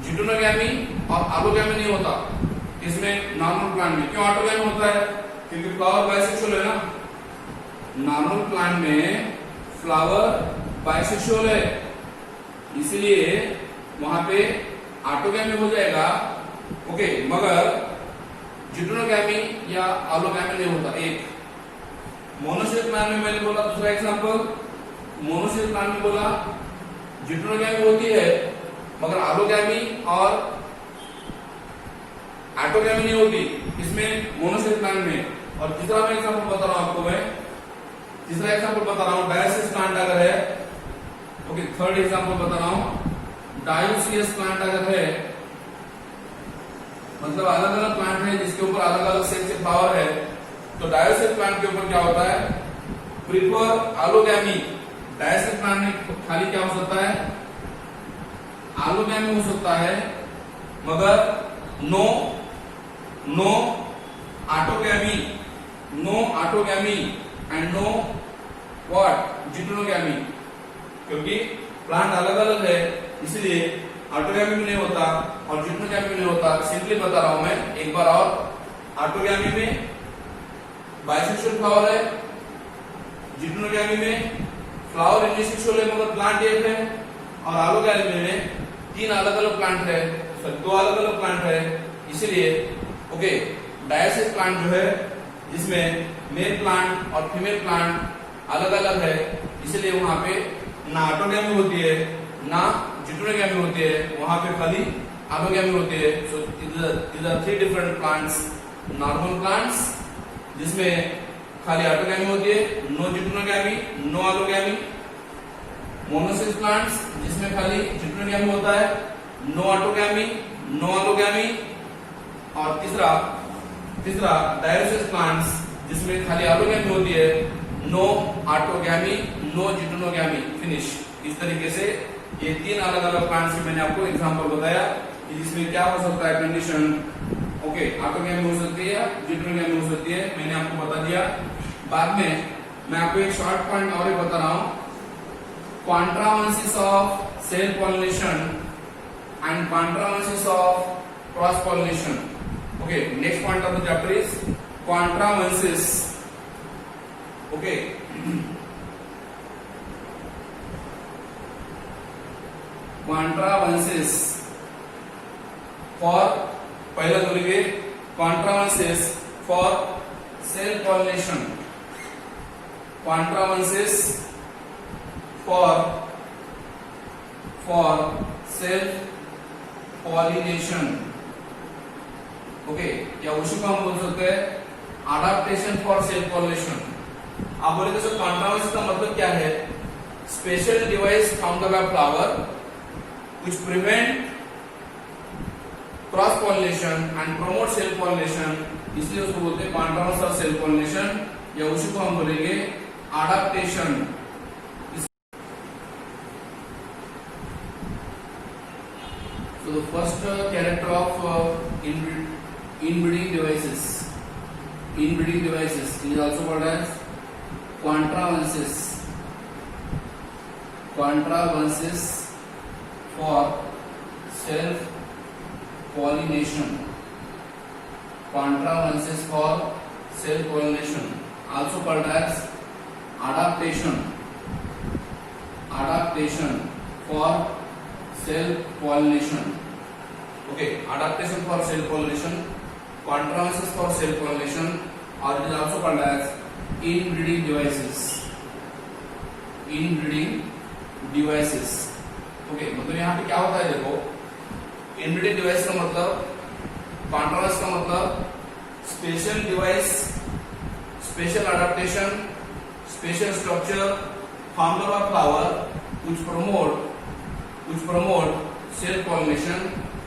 जिटोगैमी और एलोगैमी नहीं होता। इसमें नॉर्मल प्लांट में क्यों ऑटोगैमी होता है, क्योंकि फ्लावर बाइसेक्सुअल है ना। नॉर्मल प्लांट में फ्लावर बाइसेक्सुअल है, इसलिए वहां पे ऑटोगैमी हो जाएगा। ओके, मगर जिटोगैमी या एलोगैमी नहीं होता। एक मोनोसियस प्लांट में मैंने बोला, दूसरा एग्जांपल मोनोसियस प्लांट में बोला जिटोगैमी होती है मगर एलोगैमी और ऑटोगैमी नहीं होती इसमें मोनोसियस प्लांट में। और तीसरा मैं एग्जांपल बता रहा हूं आपको, मैं तीसरा एग्जांपल बता रहा हूं, डायोसियस प्लांट अगर है, ओके, थर्ड एग्जांपल बता रहा हूं, डायोसियस प्लांट अगर है, मतलब अलग अलग प्लांट है जिसके ऊपर अलग अलग सेल से फ्लावर है, तो डायोसियस प्लांट के ऊपर क्या होता है, प्रीफर एलोगैमी। डायोसियस प्लांट में खाली क्या हो सकता है, एलोगैमी हो सकता है मगर no autogamy, no autogamy and no what geitonogamy, क्योंकि प्लांट अलग अलग है इसलिए ऑटोगैमी भी नहीं होता और जिटोनोगैमी भी नहीं होता। सिंपली बता रहा हूं मैं एक बार और, ऑटोगैमी में बाइसेक्सुअल फ्लावर है, जिटोनोगैमी में फ्लावर यूनिसेक्सुअल है मगर प्लांट एक है, और एलोगैमी में तीन अलग अलग प्लांट है, दो अलग अलग प्लांट है। इसलिए ओके, डायसिस प्लांट जो है जिसमें मेल प्लांट और फीमेल प्लांट अलग अलग है, इसलिए वहां पे ना ऑटोगैमी होती है ना जिटोनोगैमी होती है, वहां पे खाली एलोगैमी होती है। सो these are three different plants, normal plants जिसमें खाली ऑटोगैमी होती है, नो जिटोनोगैमी नो एलोगैमी। मोनोसिस प्लांट्स जिसमें खाली जिटोनोगैमी होता है, नो ऑटोगैमी नो एलोगैमी। और तीसरा डायोसिस प्लांट्स जिसमें खाली एलोगैमी होती है, नो ऑटोगैमी नो जिटोनोगैमी। फिनिश। इस तरीके से ये तीन अलग अलग प्लांट्स की मैंने आपको एग्जांपल बताया कि जिसमें क्या हो सकता है कंडीशन। ओके, ऑटोगैमी हो सकती है, जिटोनोगैमी हो सकती है, मैंने आपको बता दिया। बाद में मैं आपको एक शॉर्ट पॉइंट और एक बता रहा हूं, controversies of self pollination and controversies of cross pollination. Okay, next point of the chapter is controversies. Okay. controversies for पहला बोलेंगे controversies for self pollination. controversies for self pollination. Okay, या उसी को हम बोल सकते हैं अडाप्टेशन फॉर सेल्फ पॉलिनेशन। आप बोले तो कॉन्ट्रोवर्सी का मतलब क्या है? Special device found by flower which prevent cross pollination and promote self pollination, इसलिए उसको बोलते हैं कॉन्ट्रोवर्सी ऑफ सेल्फ पॉलिनेशन, या उसी को हम बोलेंगे adaptation. So the first character of inbreeding devices. Inbreeding devices is also called as controversies. Controversies for self pollination. Controversies for self pollination, also called as adaptation. Adaptation for self pollination. Okay, adaptation for self pollination, controversies for self pollination, or it is also called as inbreeding devices. Inbreeding devices. Okay, मतलब यहाँ पे क्या होता है देखो, inbreeding device का मतलब, controversy का मतलब special device, special adaptation, special structure formed by flower which promote self pollination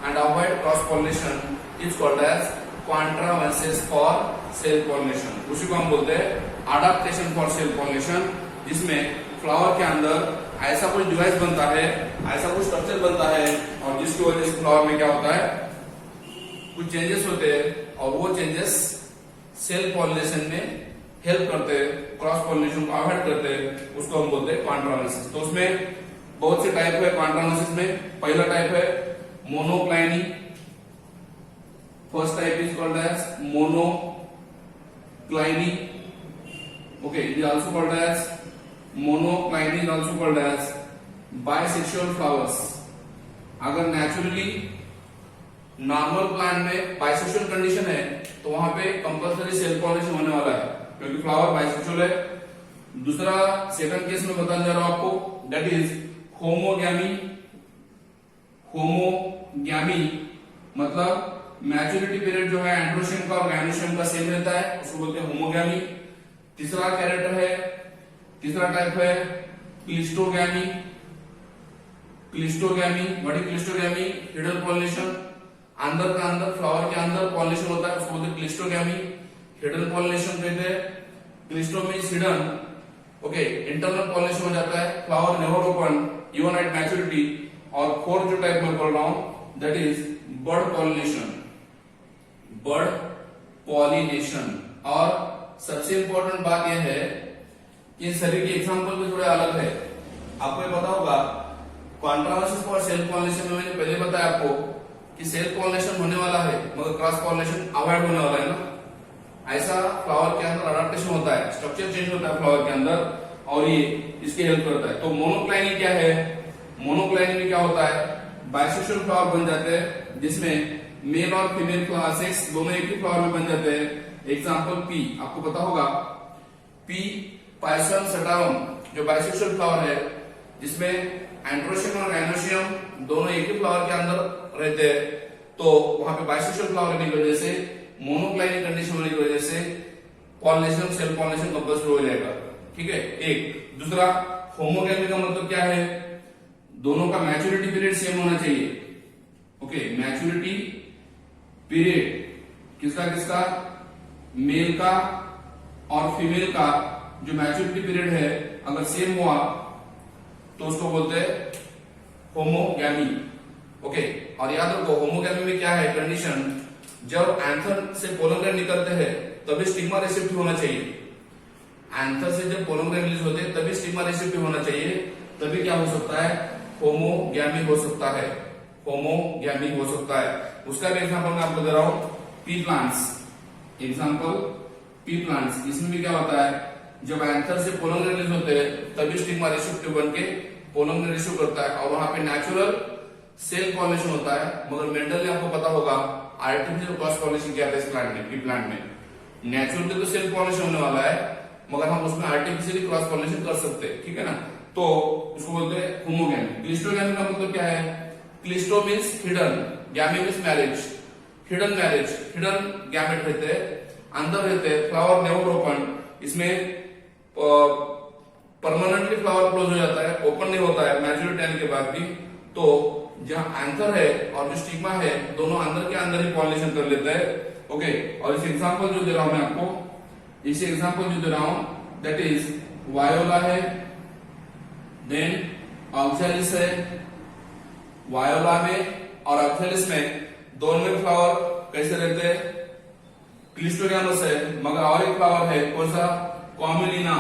and avoid cross pollination is called as controversies for self pollination. उसी को हम बोलते हैं adaptation for self pollination, जिसमें फ्लावर के अंदर ऐसा कुछ डिवाइस बनता है, ऐसा कुछ स्ट्रक्चर बनता है, और जिसकी वजह से फ्लावर में क्या होता है, कुछ चेंजेस होते हैं, और वो चेंजेस सेल्फ पॉलिनेशन में हेल्प करते हैं, क्रॉस पॉलिनेशन को अवॉइड करते हैं, उसको हम बोलते हैं कॉन्ट्रोवर्सीज। तो उसमें बहुत से टाइप है कॉन्ट्रोवर्सीज में। पहला टाइप है monocliny, first type is called as monocliny. Okay, it is also called as monocliny, is also called as bisexual flowers. अगर नेचुरली नॉर्मल प्लांट में बाइसेक्सुअल कंडीशन है तो वहां पे कंपल्सरी सेल्फ पॉलिनेशन होने वाला है, क्योंकि फ्लावर बाइसेक्सुअल है। दूसरा सेकंड केस में बताने जा रहा हूं आपको, दैट इज होमोगैमी। होमोगैमी मतलब मैच्योरिटी पीरियड जो है एंड्रोशियम का और गायनोशियम का सेम रहता है, उसको बोलते हैं होमोगैमी। तीसरा कैरेक्टर है, तीसरा टाइप है cleistogamy. Cleistogamy, what is cleistogamy? Hidden pollination, अंदर का अंदर फ्लावर के अंदर पॉलिनेशन होता है, उसको बोलते हैं क्लिस्टोगैमी। हिडन पॉलिनेशन कहते हैं, cleisto means hidden. Okay, internal pollination हो जाता है, flower never open even at maturity. और फोर्थ जो टाइप में बोल रहा हूं that is bird pollination. Bird pollination. और सबसे इंपॉर्टेंट बात यह है कि इन सभी के एग्जाम्पल भी थोड़े अलग है। आपको ये पता होगा कॉन्ट्रावर्सिस और सेल्फ पॉलिनेशन में मैंने पहले बताया आपको कि सेल्फ पॉलिनेशन होने वाला है मगर क्रॉस पॉलिनेशन अवॉइड होने वाला है ना। ऐसा फ्लावर के अंदर अडैप्टेशन होता है, स्ट्रक्चर चेंज होता है फ्लावर के अंदर और ये इसकी हेल्प करता है। तो मोनोक्लाइनिंग क्या है? मोनोक्लाइनिंग में क्या होता है, बाइसेक्सुअल फ्लावर बन जाते हैं जिसमें मेल और फीमेल फ्लावर सेक्स दोनों एक ही फ्लावर में बन जाते हैं। एग्जांपल पी, आपको पता होगा पी पाइसम सटावम जो बाइसेक्सुअल फ्लावर है जिसमें एंड्रोशियम और गाइनोशियम दोनों एक ही फ्लावर के अंदर रहते हैं। तो वहां पे बाइसेक्सुअल फ्लावर रहने की वजह से, मोनोक्लाइनिक कंडीशन होने की वजह से पॉलिनेशन सेल्फ पॉलिनेशन कंपल्सरी हो जाएगा। ठीक है, एक। दूसरा, होमोगैमी का मतलब क्या है? दोनों का मैच्योरिटी पीरियड सेम होना चाहिए। ओके, मैच्योरिटी पीरियड किसका किसका? मेल का और फीमेल का जो मैच्योरिटी पीरियड है अगर सेम हुआ तो उसको बोलते हैं होमोगैमी। ओके, और याद रखो होमोगैमी में क्या है कंडीशन, जब एंथर से पोलन ग्रैंड निकलते हैं तभी स्टिग्मा रिसेप्टिव होना चाहिए। एंथर से जब पोलन ग्रैंड रिलीज होते हैं तभी स्टिग्मा रिसेप्टिव होना चाहिए, तभी क्या हो सकता है, होमोगैमी हो सकता है। होमोगैमी हो सकता है। उसका भी एग्जांपल मैं आपको दे रहा हूं, P plants. Example P plants, इसमें भी क्या होता है, जब एंथर से पोलन ग्रैंड रिलीज होते हैं तभी स्टिग्मा रिसेप्टिव बनके पोलन ग्रैंड रिसीव करता है और वहां पे नेचुरल सेल्फ पॉलिनेशन होता है। मगर मेंडल ने आपको पता होगा आर्टिफिशियल क्रॉस पॉलिनेशन किया था इस प्लांट में, पी प्लांट में। नेचुरली तो सेल्फ पॉलिनेशन होने वाला है मगर हम उसमें आर्टिफिशियली क्रॉस पॉलिनेशन कर सकते हैं। ठीक है ना, तो उसको बोलते हैं होमोगैमी। क्लिस्टोगैमी का मतलब क्या है? Cleisto means hidden, gamy means marriage. Hidden marriage, hidden gamete रहते हैं, अंदर रहते हैं, फ्लावर नेवर ओपन। इसमें परमानेंटली फ्लावर क्लोज हो जाता है, ओपन नहीं होता है मैच्योरिटी आने के बाद भी। तो जहां एंथर है और जो स्टिग्मा है दोनों अंदर के अंदर ही पॉलिनेशन कर लेते हैं। ओके, और इस एग्जांपल जो दे रहा हूं मैं आपको, इस एग्जांपल जो दे रहा हूं दैट इज वायोला है, देन ऑक्सैलिस है। वायोला में और ऑक्सैलिस में दोनों में फ्लावर कैसे रहते हैं, क्लिस्टोगैमस है, मगर और एक फ्लावर है कौन सा, कॉमिलिना।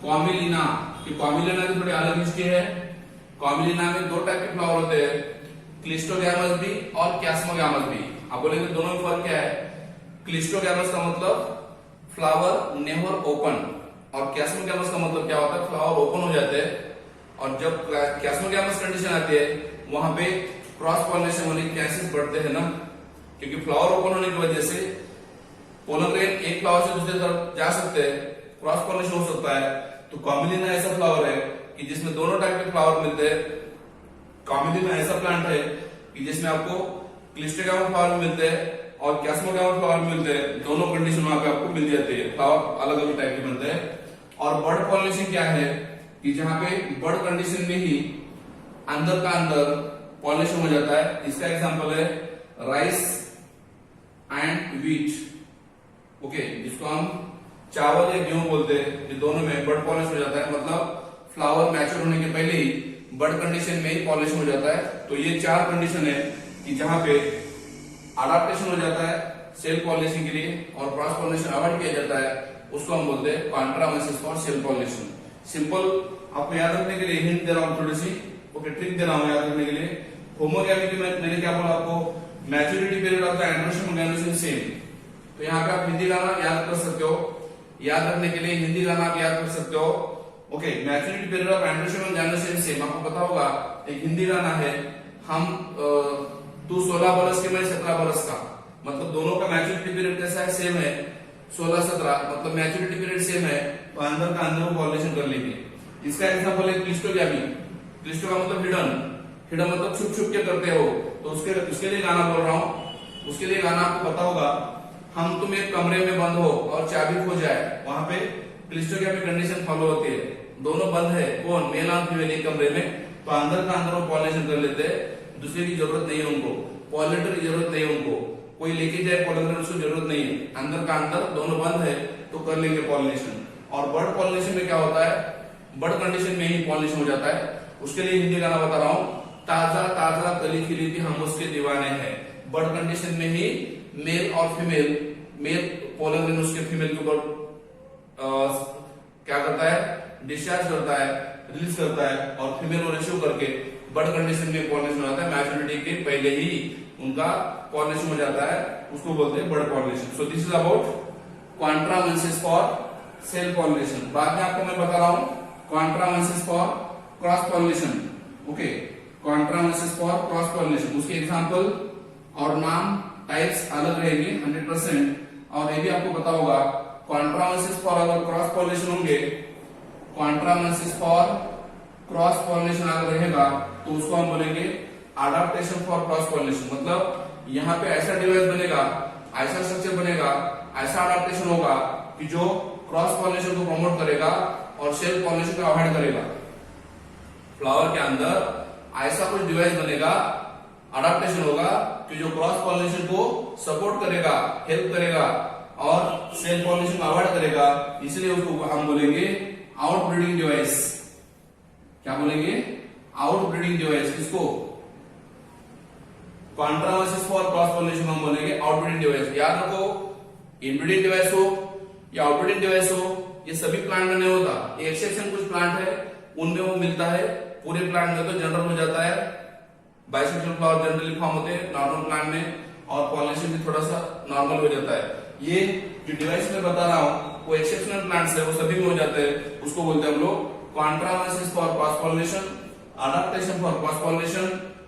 कॉमिलिना की कॉमिलिना की थोड़ी अलग हिस्ट्री है। कॉमिलिना में दो टाइप के फ्लावर होते हैं, क्लिस्टोगैमस भी और कैस्मोगैमस भी। आप बोलेंगे दोनों में फर्क क्या है? क्लिस्टोगैमस का मतलब फ्लावर नेवर ओपन और कैस्मोगैमस का मतलब क्या होता है, फ्लावर ओपन हो जाते हैं। और जब कैस्मोगैमस कंडीशन आती है वहां पे क्रॉस पॉलिनेशन होने के चांसेस बढ़ते हैं ना, क्योंकि फ्लावर ओपन होने की वजह से पोलन ग्रेन एक फ्लावर से दूसरे तरफ जा सकते हैं, क्रॉस पॉलिनेशन हो सकता है। तो कॉमिलिना ऐसा फ्लावर है कि जिसमें दोनों टाइप के फ्लावर मिलते हैं। कॉमिलिना ऐसा प्लांट है कि जिसमें आपको क्लिस्टोगैमस फ्लावर मिलते हैं और कैस्मोगैमस फ्लावर मिलते हैं, दोनों कंडीशन वहां पे आपको मिल जाती है, फ्लावर अलग अलग टाइप के बनते हैं। और बर्ड पॉलिनेशन क्या है कि जहां पे बर्ड कंडीशन में ही अंदर का अंदर पॉलिनेशन हो जाता है। इसका एग्जांपल है राइस एंड व्हीट। ओके, जिसको हम चावल या गेहूं बोलते हैं, ये दोनों में बर्ड पॉलिनेशन हो जाता है, मतलब फ्लावर मैच्योर होने के पहले ही बर्ड कंडीशन में ही पॉलिनेशन हो जाता है। तो ये चार कंडीशन है कि जहां पे अडाप्टेशन हो जाता है सेल्फ पॉलिनेशन के लिए और क्रॉस पॉलिनेशन अवॉइड किया जाता है, उसको हम बोलते हैं कॉन्ट्रावर्सिस और सेल्फ पॉलिनेशन। सिंपल आपको याद रखने के लिए हिंट दे रहा हूं थोड़ी सी, ओके, ट्रिक दे रहा हूं याद रखने के लिए। होमोगैमी की मैंने क्या बोला आपको, maturity period of the androecium और गायनोशियम सेम। तो यहाँ पे आप हिंदी गाना याद कर सकते हो, याद रखने के लिए हिंदी गाना आप याद कर सकते हो। Okay, maturity period of androecium और गायनोशियम सेम। आपको पता होगा एक हिंदी गाना है, हम तू 16 बरस के मैं 17 बरस का, मतलब दोनों का मैच्योरिटी पीरियड कैसा है, सेम है, 16-17, मतलब मैच्योरिटी पीरियड सेम है, तो अंदर का अंदर पॉलिनेशन कर लेंगे। इसका एग्जांपल है क्लिस्टोगैमी। क्लिस्टो का मतलब हिडन, हिडन मतलब छुप छुप के करते हो, तो उसके लिए गाना बोल रहा हूं। उसके लिए गाना आपको पता होगा, हम तुम एक कमरे में बंद हो और चाबी खो जाए, वहां पे क्लिस्टोगैमी कंडीशन फॉलो होती है, दोनों बंद है, कौन, मेल और फीमेल एक कमरे में, तो अंदर का अंदर वो पॉलिनेशन कर लेते हैं, दूसरे की जरूरत नहीं है उनको, पॉलिनेटर की जरूरत नहीं है उनको, कोई लेके जाए पॉलिनेटर उसको जरूरत नहीं है, अंदर का अंदर दोनों बंद है तो कर लेंगे पॉलिनेशन। और बर्ड पॉलिनेशन में क्या होता है, बर्ड कंडीशन में ही पॉलिनेशन हो जाता है। उसके लिए हिंदी गाना बता रहा हूं, ताजा ताजा कली खिली थी हम उसके दीवाने हैं। बर्ड कंडीशन में ही मेल और फीमेल, मेल पोलन ग्रेन उसके फीमेल के ऊपर क्या करता है, डिस्चार्ज करता है, रिलीज करता है, और फीमेल को रिसीव करके बर्ड कंडीशन में पॉलिनेशन हो जाता है। मैच्योरिटी के पहले ही उनका पॉलिनेशन हो जाता है, उसको बोलते हैं bird pollination. So this is about contrivances for self pollination. बाद में आपको मैं बता रहा हूं contrivances for cross pollination. Okay, contrivances for cross pollination, उसके एग्जांपल और नाम टाइप्स अलग रहेंगे 100%। और ये भी आपको पता होगा क्वांट्रामेंसिस फॉर अगर क्रॉस पॉलिनेशन होंगे, क्वांट्रामेंसिस फॉर क्रॉस पॉलिनेशन अगर रहेगा तो उसको हम बोलेंगे अडाप्टेशन फॉर क्रॉस पॉलिनेशन। मतलब यहाँ पे ऐसा डिवाइस बनेगा, ऐसा स्ट्रक्चर बनेगा, ऐसा अडाप्टेशन होगा कि जो क्रॉस पॉलिनेशन को प्रमोट करेगा और सेल्फ पॉलिनेशन को अवॉइड करेगा। फ्लावर के अंदर ऐसा कुछ डिवाइस बनेगा, अडाप्टेशन होगा कि जो क्रॉस पॉलिनेशन को सपोर्ट करेगा, हेल्प करेगा और सेल्फ पॉलिनेशन को अवॉइड करेगा। इसलिए उसको हम बोलेंगे आउटब्रीडिंग डिवाइस। क्या बोलेंगे? Outbreeding device. किसको? कॉन्ट्रामेंसिस फॉर क्रॉस पॉलिनेशन हम बोलेंगे आउटब्रीडिंग डिवाइस। याद रखो, इनब्रीडिंग डिवाइस हो या आउटब्रीडिंग डिवाइस हो, ये सभी प्लांट में नहीं होता। एक्सेप्शन कुछ प्लांट है उनमें वो मिलता है, पूरे प्लांट में तो जनरल हो जाता है। बाइसेक्सुअल फ्लावर जनरली फॉर्म होते हैं नॉर्मल प्लांट में, और पॉलिनेशन भी थोड़ा सा नॉर्मल हो जाता है। ये जो डिवाइस में बता रहा हूं वो एक्सेप्शनल प्लांट्स है, वो सभी में हो जाते हैं। उसको बोलते हैं हम लोग contrivances for cross pollination, adaptation for cross pollination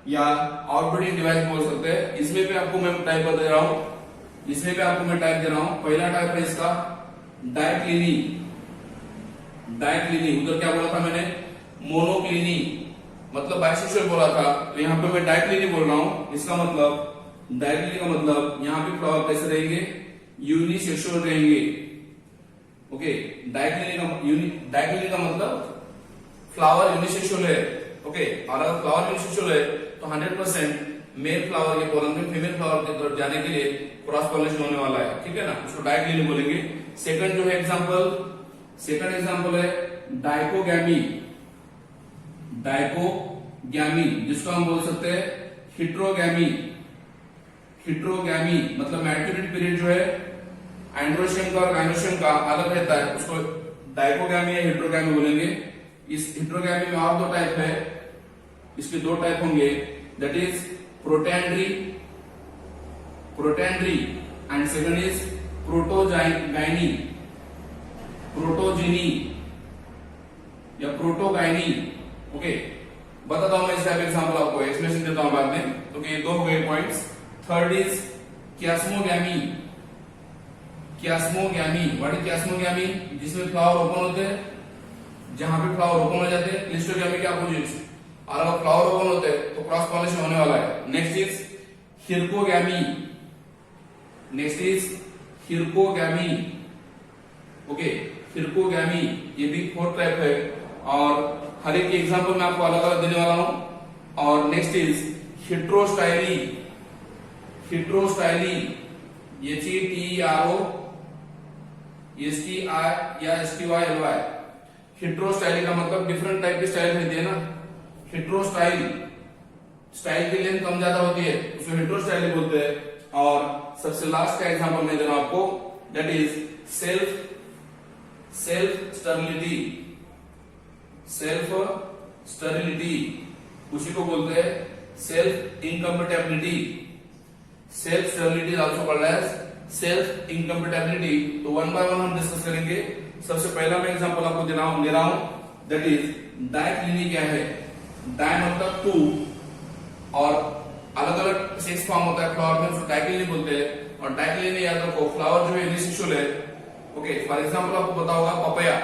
या आउटब्रीडिंग डिवाइस बोल सकते हैं। इसमें भी आपको मैं टाइप बता रहा हूं, इसमें भी आपको मैं टाइप दे रहा हूं। पहला टाइप है इसका डाइक्लिनी। डाइक्लिनी, उधर क्या बोला था मैंने? मोनोक्लिनी, मतलब बाइसेक्सुअल बोला था, तो यहाँ पे मैं डाइक्लिनी बोल रहा हूं। इसका मतलब, डाइक्लिनी का मतलब यहाँ पे फ्लावर कैसे रहेंगे? यूनिसेक्सुअल रहेंगे। ओके, डाइक्लिनी का मतलब फ्लावर यूनिसेक्सुअल है। ओके, और अगर फ्लावर यूनिसेक्सुअल है तो 100% मेल फ्लावर के पोलन में फीमेल फ्लावर की तरफ जाने के लिए क्रॉस पॉलिनेशन होने वाला है। ठीक है ना, उसको डाइक्लिनी बोलेंगे। सेकंड जो है एग्जांपल, सेकंड एग्जांपल है डाइकोगैमी। डाइकोगैमी, जिसको हम बोल सकते हैं हिट्रोगैमी। हिट्रोगैमी मतलब मैच्योरिटी पीरियड जो है एंड्रोशियम का और गाइनोशियम का अलग रहता है, उसको डाइकोगैमी या हिट्रोगैमी बोलेंगे। इस हिट्रोगैमी में और दो टाइप है, इसके दो टाइप होंगे, that is protandry and second is protogyny, protogyny या प्रोटोगाइनी। ओके, बताता हूं मैं इसका एग्जांपल, आपको एक्सप्लेनेशन देता हूं बाद में। तो ये दो हो गए points. Third is chasmogamy. Chasmogamy, what is chasmogamy? जिसमें फ्लावर ओपन होते हैं, जहां पे फ्लावर ओपन हो जाते हैं। क्लिस्टोगैमी के अपोजिट, और अगर फ्लावर ओपन होते हैं तो क्रॉस पॉलिनेशन होने वाला है। Next is herkogamy. Next is herkogamy. Okay, herkogamy ये भी फोर्थ टाइप है, और हर एक एग्जांपल मैं आपको अलग अलग देने वाला हूं। और नेक्स्ट इज हिट्रोस्टाइली। हिट्रोस्टाइली, HETRO STI या STYLY। हिट्रोस्टाइली का मतलब डिफरेंट टाइप की स्टाइल रहती है ना। हिट्रोस्टाइल, स्टाइल की लेंथ कम ज्यादा होती है, उसको हिट्रोस्टाइली बोलते हैं। और सबसे लास्ट का एग्जांपल मैं दे रहा हूं आपको, that is self sterility. Self sterility, उसी को बोलते हैं self incompatibility. Self sterility also called as self incompatibility. तो वन बाय वन हम डिस्कस करेंगे। सबसे पहला मैं एग्जांपल आपको दे रहा हूं, दैट इज डाइक्लिनी। क्या है? डाइ मतलब टू, और अलग अलग सेक्स फॉर्म होता है फ्लावर में, उसको डाइक्लिनी बोलते हैं। और डाइक्लिनी याद रखो, फ्लावर जो है यूनिसेक्सुअल है। ओके, फॉर एग्जांपल आपको पता होगा पपया।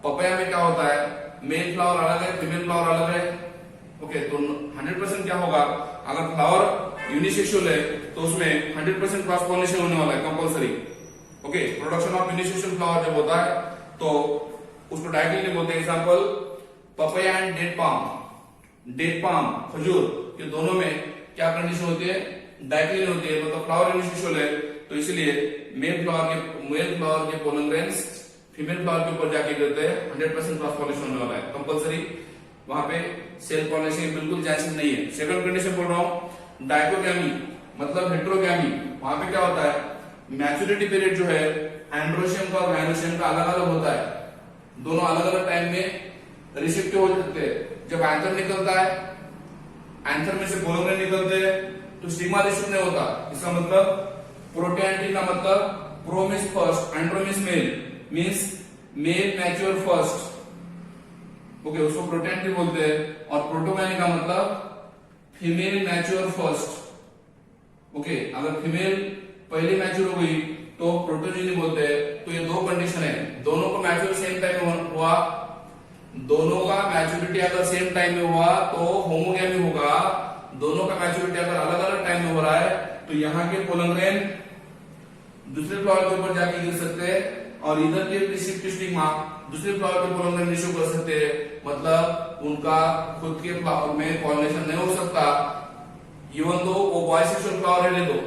पपया में क्या होता है? मेल फ्लावर अलग है, फीमेल फ्लावर अलग है। ओके, तो 100% क्या होगा? अगर फ्लावर यूनिसेक्सुअल है तो उसमें 100% क्रॉस पॉलिनेशन होने वाला है, compulsory. Okay, production of unisexual flower जब होता है तो उसको डाइक्लिनी बोलते हैं। Example papaya and date palm. Date palm, खजूर, ये दोनों में क्या कंडीशन होती है? डाइक्लिनी होती है। मतलब फ्लावर यूनिसेक्सुअल है तो इसलिए मेल फ्लावर के पोलन ग्रेन्स फीमेल फ्लावर के ऊपर जाके गिरते हैं, 100% क्रॉस पॉलिनेशन होने वाला है, कंपलसरी। वहां पे सेल्फ पॉलिनेशन बिल्कुल चांसेस नहीं है। सेकंड कंडीशन बोल रहा हूं डाइकोगैमी मतलब हेट्रोगैमी। वहां पे क्या होता है, मैच्योरिटी पीरियड जो है एंड्रोशियम का और गायनोशियम का अलग अलग होता है, दोनों अलग अलग टाइम में रिसेप्टिव हो जाते हैं। जब एंथर निकलता है, एंथर में से पोलोग्रेन निकलते हैं तो स्टिग्मा रिसेप्ट नहीं होता। इसका मतलब प्रोटैंडी का मतलब pro means first, andro means male, means male mature first, okay, उसको प्रोटैंडी बोलते हैं। और प्रोटोगाइनी का मतलब फीमेल मैच्योर फर्स्ट, ओके, अगर फीमेल पहले मैच्योर हो गई तो प्रोटोजेनी बोलते हैं। तो ये दो कंडीशन है, दोनों को मैच्योर सेम टाइम में हुआ, दोनों का मैच्योरिटी अगर सेम टाइम में हुआ तो होमोगैमी होगा, दोनों का मैच्योरिटी अगर अलग अलग टाइम में हो रहा है तो यहाँ के पोलंग्रेन दूसरे फ्लावर के ऊपर जाके गिर सकते हैं और इधर के रिसेप्टिव स्टिग्मा दूसरे फ्लावर के पोलंग्रेन रिसीव कर सकते हैं, मतलब उनका खुद के फ्लावर में पॉलिनेशन नहीं हो सकता। इवन दो वो बाइसेक्सुअल फ्लावर रहने दो,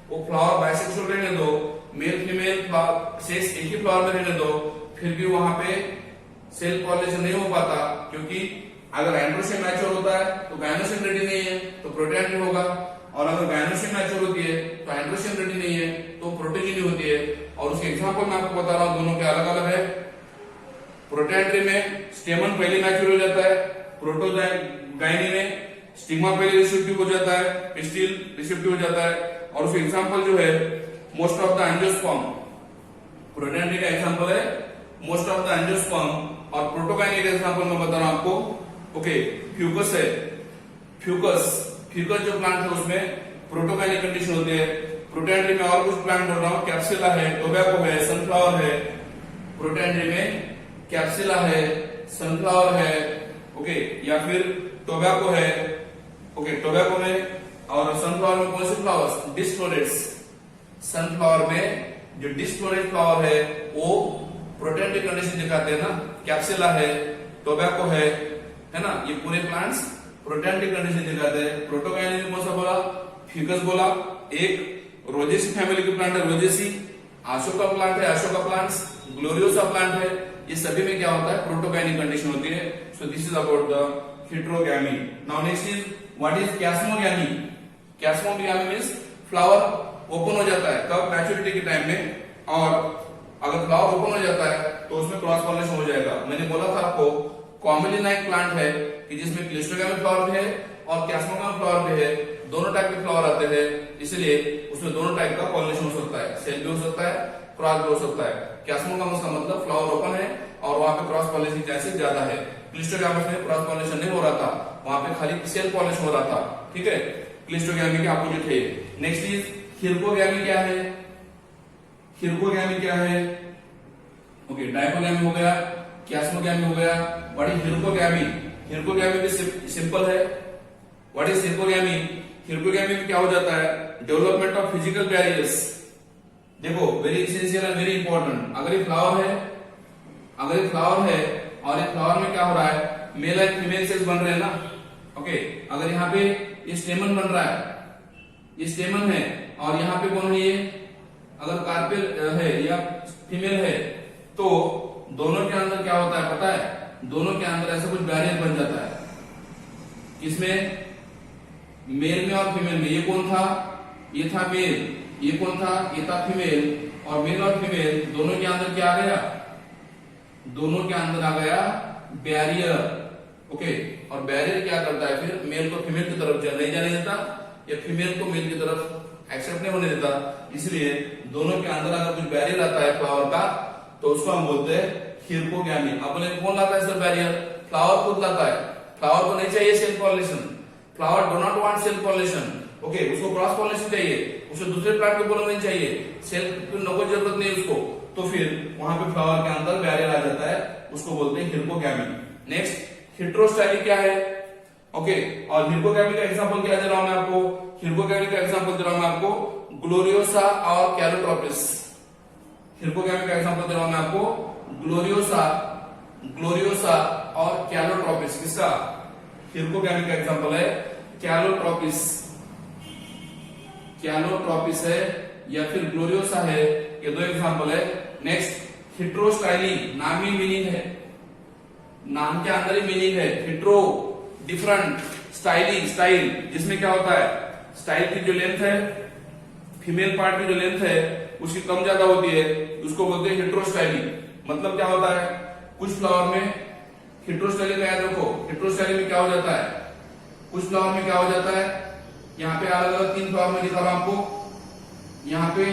वो फ्लावर बाइसेक्सुअल रहने दो, मेल फीमेल सेक्स एक ही फ्लावर में रहने दो, फिर भी वहां पे सेल पॉलिनेशन नहीं हो पाता, क्योंकि अगर एंड्रोशियम मैच्योर होता है तो गायनोशियम रेडी नहीं है तो प्रोटैंडी होगा, और अगर गायनोशियम मैच्योर होती है तो एंड्रोशियम रेडी नहीं है तो प्रोटोजेनी होती है। और उसके एग्जांपल मैं आपको बता रहा हूं, दोनों के अलग अलग है। प्रोटैंडी में स्टेमन पहले मैच्योर हो जाता है, प्रोटोगाइनी में स्टिग्मा पहले रिसेप्टिव हो जाता है, पिस्टिल रिसेप्टिव हो जाता है। और उसके एग्जांपल जो है मोस्ट ऑफ द एंजियोस्पर्म, प्रोटैंडी का एग्जांपल है मोस्ट ऑफ द एंजियोस्पर्म, और प्रोटोगाइनी का एग्जांपल मैं बता रहा हूं आपको, ओके, फ्यूकस है, फ्यूकस जो प्लांट है उसमें प्रोटोगाइनी कंडीशन होती है। प्रोटैंडी में और कुछ प्लांट बोल रहा हूं, कैप्सिला है, टोबैको है, सनफ्लावर है, प्रोटैंडी में कैप्सिला है, सनफ्लावर है, ओके, या फिर टोबैको है, ओके, टोबैको में और सनफ्लावर में कौन से फ्लावर्स, डिस्फ्लोरेट्स, सनफ्लावर में जो डिस्फ्लोरेट फ्लावर है वो प्रोटैंडी कंडीशन दिखाते हैं ना, कैप्सिला है, टोबैको है ना, ये पूरे प्लांट्स प्रोटैंडी कंडीशन दिखाते हैं। प्रोटोगाइनी में कौन सा बोला, फ्यूकस बोला, एक रोजेसी फैमिली के प्लांट है रोजेसी, अशोका प्लांट है अशोका प्लांट्स, ग्लोरियोसा प्लांट है, ये सभी में क्या होता है, प्रोटोगाइनी कंडीशन होती है। So this is about the heterogamy. Now next is what is chasmogamy. Chasmogamy means flower open हो जाता है, कब, मैच्योरिटी के टाइम में, और अगर फ्लावर ओपन हो जाता है तो उसमें क्रॉस पॉलिनेशन हो जाएगा। मैंने बोला था आपको कॉमेलिना एक प्लांट है कि जिसमें क्लिस्टोगैमी फ्लावर भी है और कैस्मोगैमी फ्लावर भी है, दोनों टाइप के फ्लावर आते हैं, इसलिए उसमें दोनों टाइप का पॉलिनेशन हो सकता है, सेल भी हो सकता है, क्रॉस भी हो सकता है। कैस्मोगैमी का मतलब फ्लावर ओपन है और वहां पे क्रॉस पॉलिनेशन चांसेस ज्यादा है। क्लिस्टोगैमी में क्रॉस पॉलिनेशन नहीं हो रहा था, वहां पे खाली सेल पॉलिनेशन हो रहा था, ठीक है, क्लिस्टोगैमी के अपोजिट है। Next is herkogamy. क्या है हिरकोगैमी? क्या है, ओके, डायकोगैमी हो गया, कैस्मोगैमी हो गया। What is हिरकोगैमी? हिरकोगैमी भी सिंपल है। What is हिरकोगैमी? हिरकोगैमी में क्या हो जाता है, डेवलपमेंट ऑफ फिजिकल बैरियर्स। देखो, very essential and very important. अगर ये फ्लावर है और ये फ्लावर में क्या हो रहा है, मेल एंड फीमेल सेल्स बन रहे हैं ना, ओके, अगर यहाँ पे ये स्टेमन बन रहा है, ये स्टेमन है, और यहाँ पे कौन है ये, अगर कार्पेल है या फीमेल है, तो दोनों के अंदर क्या होता है पता है, दोनों के अंदर ऐसा कुछ बैरियर बन जाता है। किसमें, मेल में और फीमेल में। ये कौन था, ये था मेल, ये कौन था, ये था फीमेल, और मेल और फीमेल दोनों के अंदर क्या आ गया, दोनों के अंदर आ गया बैरियर, ओके। और बैरियर क्या करता है, फिर मेल को फीमेल की तरफ नहीं जाने देता या फीमेल को मेल की तरफ एक्सेप्ट नहीं होने देता, इसलिए दोनों के अंदर अगर कुछ बैरियर आता है फ्लावर का तो उसको हम बोलते हैं हिरकोगैमी। अब बोले कौन लाता है सर बैरियर, फ्लावर खुद लाता है, फ्लावर को नहीं चाहिए self pollination, flower do not want self pollination, okay, उसको क्रॉस पॉलिनेशन चाहिए, उसे दूसरे प्लांट के पोलिनेशन चाहिए, सेल की कोई जरूरत नहीं उसको, तो फिर वहां पे फ्लावर के अंदर बैरियर आ जाता है, उसको बोलते हैं हिरकोगैमी। नेक्स्ट हेटेरोस्टाइली क्या है, ओके, और हिरकोगैमी का एग्जांपल क्या दे रहा हूं मैं आपको, हिरकोगैमी का एग्जांपल दे रहा हूं मैं आपको ग्लोरियोसा और कैलोट्रोपिस। हिरकोगैमी का एग्जांपल दे रहा हूं मैं आपको ग्लोरियोसा और कैलोट्रोपिस। किसका, हिरकोगैमी का एग्जांपल है कैलोट्रोपिस, कैलोट्रोपिस है या फिर ग्लोरियोसा है, ये दो एग्जांपल है। नेक्स्ट हेटेरोस्टाइली, नाम ही मीनिंग है, नाम के अंदर ही मीनिंग है, हेटेरो डिफरेंट, स्टाइली स्टाइल, जिसमें क्या होता है, स्टाइल की जो लेंथ है फीमेल पार्ट की जो लेंथ है उसकी कम ज्यादा होती है, उसको बोलते हैं हेटेरोस्टाइली। मतलब क्या होता है, कुछ फ्लावर में हेटेरोस्टाइली का याद रखो, हेटेरोस्टाइली में क्या हो जाता है, कुछ फ्लावर में क्या हो जाता है, यहाँ पे अलग अलग 3 फ्लावर में दिखा रहा हूं आपको, यहाँ पे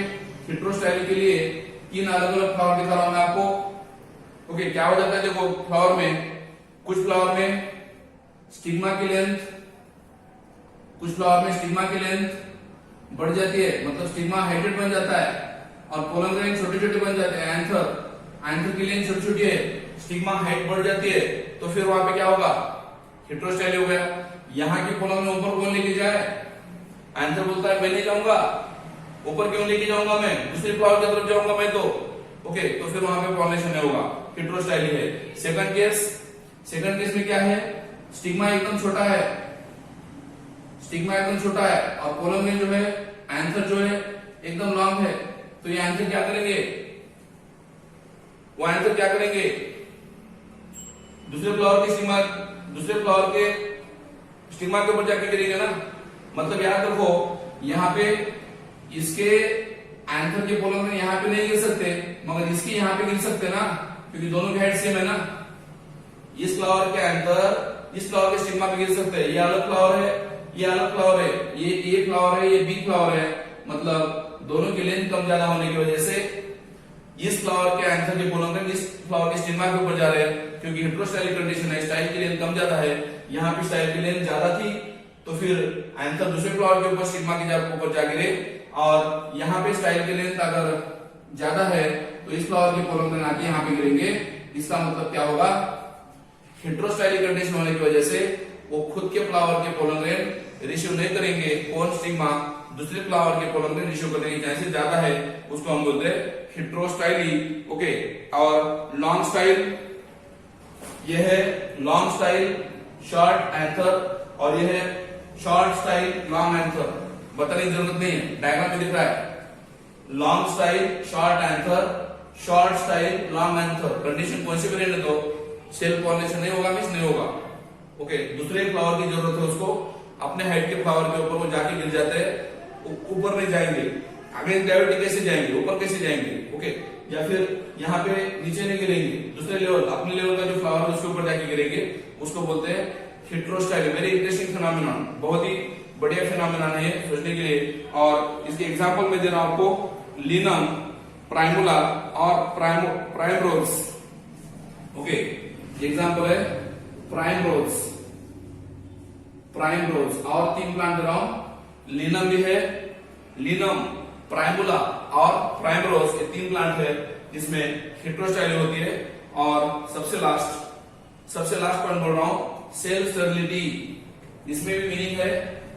हेटेरोस्टाइली के लिए 3 अलग अलग फ्लावर दिखा रहा हूं मैं आपको। ओके, क्या हो जाता है, देखो फ्लावर में, कुछ फ्लावर में स्टिग्मा की लेंथ, कुछ फ्लावर में स्टिग्मा की लेंथ बढ़ जाती है, मतलब स्टिग्मा हाइटेड बन जाता है, और पोलन ग्रेन छोटे छोटे बन जाते हैं। एंथर की लेंथ छोटी छोटी है, स्टिग्मा हाइट बढ़ जाती है, तो फिर वहां पे क्या होगा, हेटेरोस्टाइली हो गया। यहाँ की पोलन में ऊपर कौन लेके जाए, एंथर बोलता है मैं नहीं जाऊंगा, ऊपर क्यों लेके जाऊंगा, मैं दूसरे फ्लावर की तरफ जाऊंगा मैं तो। ओके, तो फिर वहां पे पॉलिनेशन नहीं होगा, हेटेरोस्टाइली है। सेकंड केस में क्या है, स्टिग्मा एकदम छोटा है, स्टिग्मा एकदम छोटा है, और पोलन में जो है एंथर जो है एकदम लॉन्ग है, तो ये एंथर क्या करेंगे, वो एंथर क्या करेंगे, दूसरे फ्लावर के स्टिग्मा के ऊपर जाके गिरेंगे ना। मतलब याद रखो, यहाँ पे इसके एंथर के पोलन में यहाँ पे नहीं गिर सकते, मगर इसके यहाँ पे गिर सकते ना, क्योंकि दोनों की हाइट सेम है ना। इस फ्लावर के एंथर इस फ्लावर के स्टिग्मा पे गिर सकते हैं, ये अलग फ्लावर है, ये अलग फ्लावर है, ये ए फ्लावर है, ये बी फ्लावर है, मतलब दोनों की लेंथ कम ज्यादा होने की वजह से इस फ्लावर के एंथर के पोलन इस फ्लावर के स्टिग्मा के ऊपर जा रहे हैं, क्योंकि हेटेरोस्टाइलिक कंडीशन है, स्टाइल की लेंथ कम ज्यादा है, यहाँ पे स्टाइल की लेंथ ज्यादा थी, तो फिर एंथर दूसरे फ्लावर के ऊपर स्टिग्मा के ऊपर जा गिरे, और यहाँ पे स्टाइल की लेंथ अगर ज्यादा है तो इस फ्लावर के पोलन आके यहाँ पे गिरेंगे। इसका मतलब क्या होगा, हेटेरोस्टाइलिक कंडीशन होने की वजह से वो खुद के फ्लावर के पोलन ग्रेन रिसीव नहीं करेंगे, कौन स्टिग्मा दूसरे फ्लावर के पोलन ग्रेन रिसीव करने की चांसेस ज्यादा है, उसको हम बोलते हैं हेटेरोस्टाइली। ओके, और लॉन्ग स्टाइल, ये है लॉन्ग स्टाइल शॉर्ट एंथर, और ये है शॉर्ट स्टाइल लॉन्ग एंथर। बताने की जरूरत नहीं है, डायग्राम में दिख रहा है, long style short anther, short style long anther. Condition कौन सी भी रहने दो, सेल्फ पॉलिनेशन नहीं होगा, मिस नहीं होगा। ओके, दूसरे फ्लावर की जरूरत है उसको, अपने हाइट के फ्लावर के ऊपर वो जाके गिर जाते हैं, ऊपर नहीं जाएंगे, आगे ग्रेविटी कैसे जाएंगे, ऊपर कैसे जाएंगे। ओके, या फिर यहाँ पे नीचे नहीं गिरेंगे, दूसरे लेवल अपने लेवल का जो फ्लावर है उसके ऊपर जाके गिरेंगे, उसको बोलते हैं हेटेरोस्टाइली। वेरी इंटरेस्टिंग फिनोमेनन, बहुत ही बढ़िया फिनोमेनन है सोचने के लिए। और इसके एग्जांपल में दे रहा हूं आपको, लिनम, प्राइमुला और प्राइमरोज। ओके, एग्जांपल है प्राइमरोज, और 3 प्लांट दे रहा हूं, लिनम भी है, लिनम, प्राइमुला और प्राइमरोज, ये 3 प्लांट है जिसमें हेटेरोस्टाइली होती है। और सबसे लास्ट पॉइंट बोल रहा हूं, सेल्फ स्टेरिलिटी। इसमें भी मीनिंग है,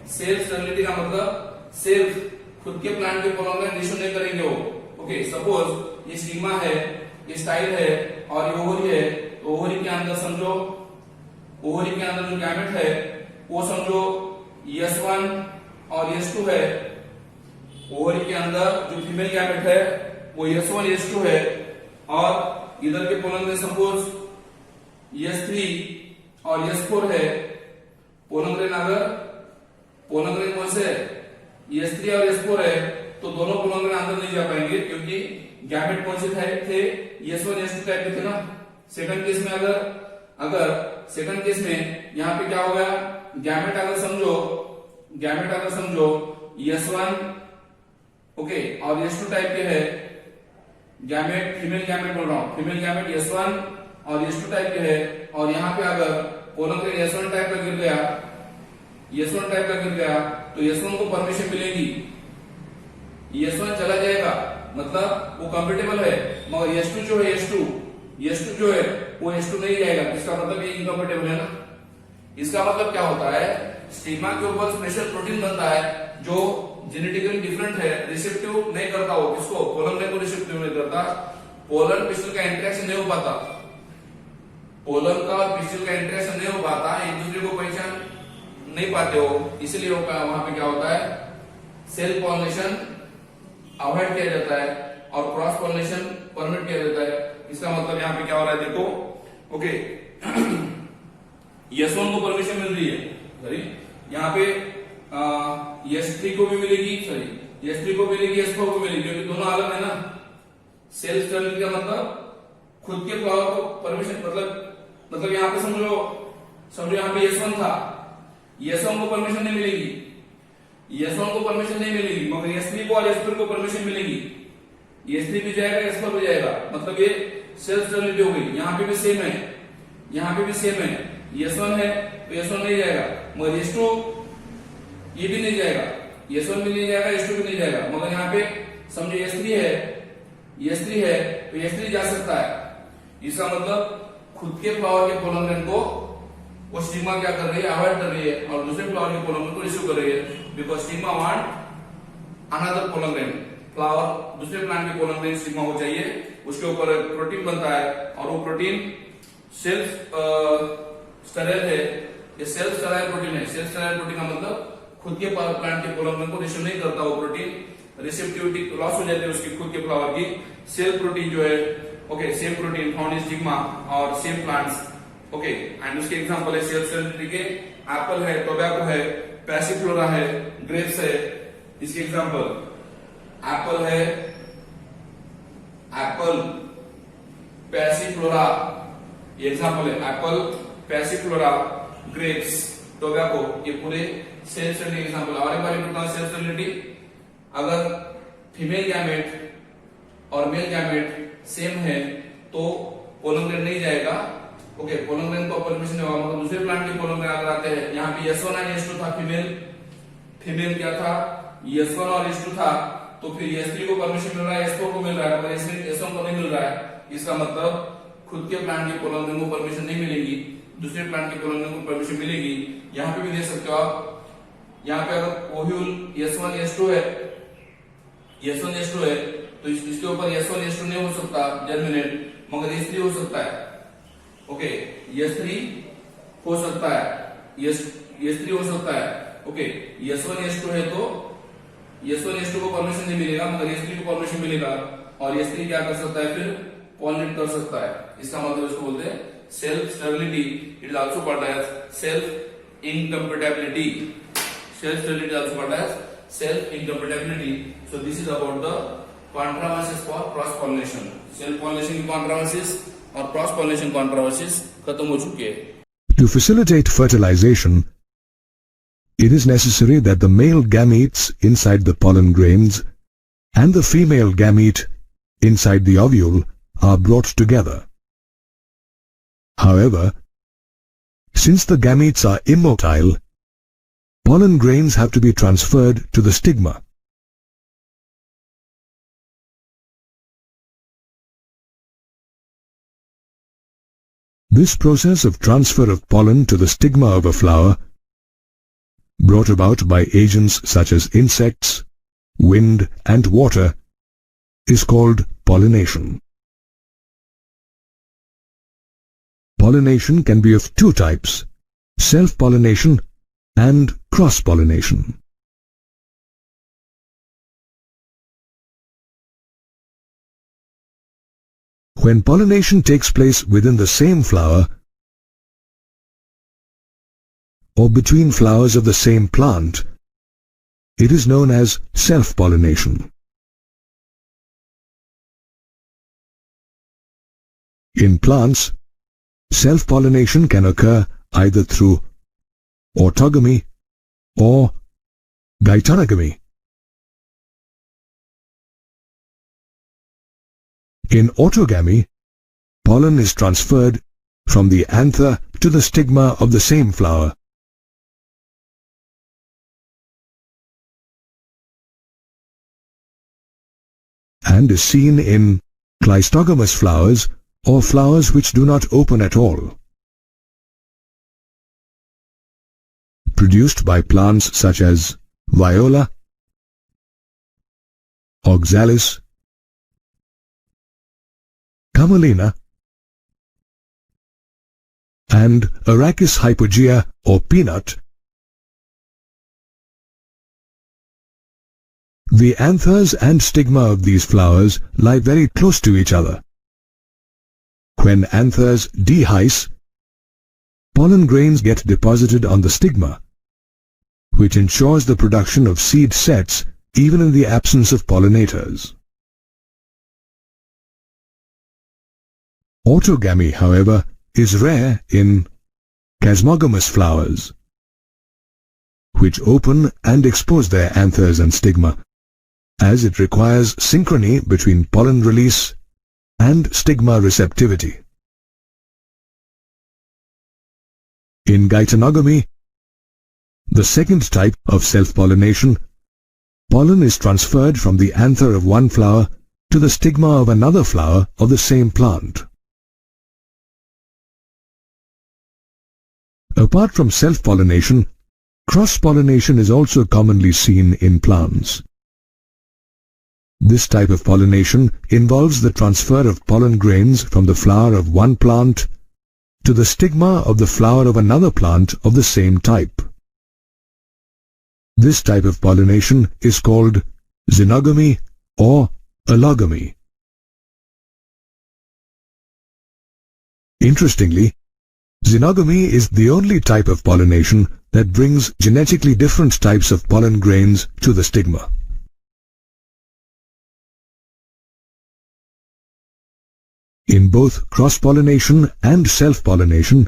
सेल्फ स्टेरिलिटी का मतलब सेल्फ खुद के प्लांट के पोलन ग्रेन रिसीव नहीं करेंगे वो। ओके, सपोज ये स्टिग्मा है, ये स्टाइल है, और ये ओवरी है, तो ओवरी के अंदर समझो, ओवरी के अंदर जो गैमेट है वो समझो S1 और S2 है। ओवरी के अंदर जो फीमेल गैमेट है वो S1 S2 है, और इधर के पोलन ग्रेन सपोज S3 और S4 है। पोलन ग्रेन अगर पोलन ग्रेन कौन से S3 और S4 है, तो दोनों पोलन ग्रेन अंदर नहीं जा पाएंगे, क्योंकि गैमेट कौन से थे, S1 S2 टाइप के थे ना। सेकंड केस में अगर सेकंड केस में यहाँ पे क्या हो गया, गैमेट अगर समझो S1 ओके और S2 टाइप के है, गैमेट फीमेल गैमेट बोल रहा हूं, फीमेल गैमेट S1 और S2 टाइप के है, और यहाँ पे अगर पोलन ग्रेन S1 टाइप का गिर गया, तो S1 को परमिशन मिलेगी, S1 चला जाएगा, मतलब वो कंफर्टेबल है, मगर S2 जो है वो S2 नहीं जाएगा। इसका मतलब ये इनकम्फर्टेबल है ना। इसका मतलब क्या होता है, स्टिग्मा के ऊपर स्पेशल प्रोटीन बनता है जो जेनेटिकली डिफरेंट है, रिसेप्टिव नहीं करता वो, किसको, पोलन ग्रेन को रिसेप्टिव नहीं करता, पोलन पिस्टल का इंटरेक्शन नहीं हो पाता, पोलन का और पिस्टल का इंटरेक्शन नहीं हो पाता, एक दूसरे को पहचान नहीं पाते हो, इसलिए वहां पे क्या होता है, सेल्फ पॉलिनेशन अवॉइड किया जाता है और क्रॉस पॉलिनेशन परमिट किया जाता है। इसका मतलब यहाँ पे क्या हो रहा है, देखो ओके S1 को परमिशन मिल रही है, सॉरी यहाँ पे S3 को भी मिलेगी, सॉरी S3 को मिलेगी, S4 को मिलेगी, क्योंकि दोनों अलग है ना। सेल्फ स्टेबिलिटी का मतलब खुद के फ्लावर को परमिशन, मतलब यहाँ पे समझो यहाँ पे S1 था, S1 को परमिशन नहीं मिलेगी, S1 को परमिशन नहीं मिलेगी, मगर S3 को और S4 को परमिशन मिलेगी। S3 भी जाएगा, S4 भी जाएगा, मतलब ये सेल्फ स्टेबिलिटी हो गई। यहाँ पे भी सेम है, यहाँ पे भी सेम है, S1 है तो S1 नहीं जाएगा, मगर S2 ये भी नहीं जाएगा, S1 भी नहीं जाएगा, S2 भी नहीं जाएगा, मगर यहाँ पे समझो S3 है तो S3 जा सकता है। इसका मतलब खुद के फ्लावर के पोलन ग्रेन को वो स्टिग्मा क्या कर रही है, अवॉइड कर रही है, और दूसरे फ्लावर के पोलन ग्रेन को रिसीव कर रही है, because stigma want another pollen grain. Flower दूसरे प्लांट के पोलन ग्रेन स्टिग्मा को चाहिए, उसके ऊपर प्रोटीन बनता है, और वो प्रोटीन सेल्फ स्टेराइल है, ये सेल्फ स्टेराइल प्रोटीन है। सेल्फ स्टेराइल प्रोटीन का मतलब खुद के प्लांट के पोलन ग्रेन को रिसीव नहीं करता वो प्रोटीन, रिसेप्टिविटी लॉस हो जाती है उसकी खुद के फ्लावर की। सेल प्रोटीन जो है, okay, same protein found in stigma और सेम प्लांट्स, ओके, एंड उसके एग्जांपल है सेल्फ स्टेबिलिटी के एप्पल है, टोबैको है, पैसिफ्लोरा है, ग्रेप्स है। इसके एग्जांपल एप्पल है, एप्पल पैसिफ्लोरा, ये एग्जांपल है, एप्पल पैसिफ्लोरा, ग्रेप्स, टोबैको, ये पूरे सेल्फ स्टेबिलिटी एग्जांपल। और एक बार बताऊं सेल्फ स्टेबिलिटी, अगर फीमेल गैमेट और मेल गैमेट सेम है तो पोलन ग्रेन नहीं जाएगा, ओके, पोलन ग्रेन को परमिशन नहीं होगा, मतलब दूसरे प्लांट के पोलन ग्रेन अगर आते हैं, यहाँ पे S1 और S2 था, फीमेल क्या था, S1 और S2 था, तो फिर S3 को परमिशन मिल रहा है, S4 को मिल रहा है, मगर S1 को नहीं मिल रहा है। इसका मतलब खुद के प्लांट के पोलन ग्रेन को परमिशन नहीं मिलेगी, दूसरे प्लांट के पोलन ग्रेन को परमिशन मिलेगी। यहाँ पे भी देख सकते हो आप, यहाँ पे अगर ओव्यूल S1 S2 है, S1 S2 है, तो इसके ऊपर S1 S2 नहीं हो सकता जर्मिनेट, मगर S3 हो सकता है, ओके, S3 हो सकता है, S3 हो सकता है, ओके। S1 S2 है तो S1 S2 को परमिशन नहीं मिलेगा, मगर S3 को परमिशन मिलेगा, और S3 क्या कर सकता है, फिर पॉलिनेट कर सकता है। इसका मतलब इसको बोलते हैं self stability. It is also called as self incompatibility. Self stability also called as self incompatibility. So this is about the controversies for cross pollination. Self pollination की कॉन्ट्रोवर्सीज और क्रॉस पॉलिनेशन कॉन्ट्रोवर्सीज खत्म हो चुकी है। To facilitate fertilization, it is necessary that the male gametes inside the pollen grains and the female gamete inside the ovule are brought together. However, since the gametes are immotile, pollen grains have to be transferred to the stigma. This process of transfer of pollen to the stigma of a flower, brought about by agents such as insects, wind and water, is called pollination. Pollination can be of two types: self-pollination and cross-pollination. When pollination takes place within the same flower or between flowers of the same plant, it is known as self-pollination. In plants, self-pollination can occur either through autogamy or geitonogamy. In autogamy, pollen is transferred from the anther to the stigma of the same flower. And is seen in cleistogamous flowers or flowers which do not open at all. Produced by plants such as viola, oxalis, camelina, and Arachis hypogea or peanut. The anthers and stigma of these flowers lie very close to each other. When anthers dehisce, pollen grains get deposited on the stigma, which ensures the production of seed sets even in the absence of pollinators. Autogamy, however, is rare in chasmogamous flowers, which open and expose their anthers and stigma, as it requires synchrony between pollen release and stigma receptivity. In geitonogamy, the second type of self-pollination, pollen is transferred from the anther of one flower to the stigma of another flower of the same plant. Apart from self-pollination, cross-pollination is also commonly seen in plants. This type of pollination involves the transfer of pollen grains from the flower of one plant to the stigma of the flower of another plant of the same type. This type of pollination is called xenogamy or allogamy. Interestingly, xenogamy is the only type of pollination that brings genetically different types of pollen grains to the stigma. In both cross-pollination and self-pollination,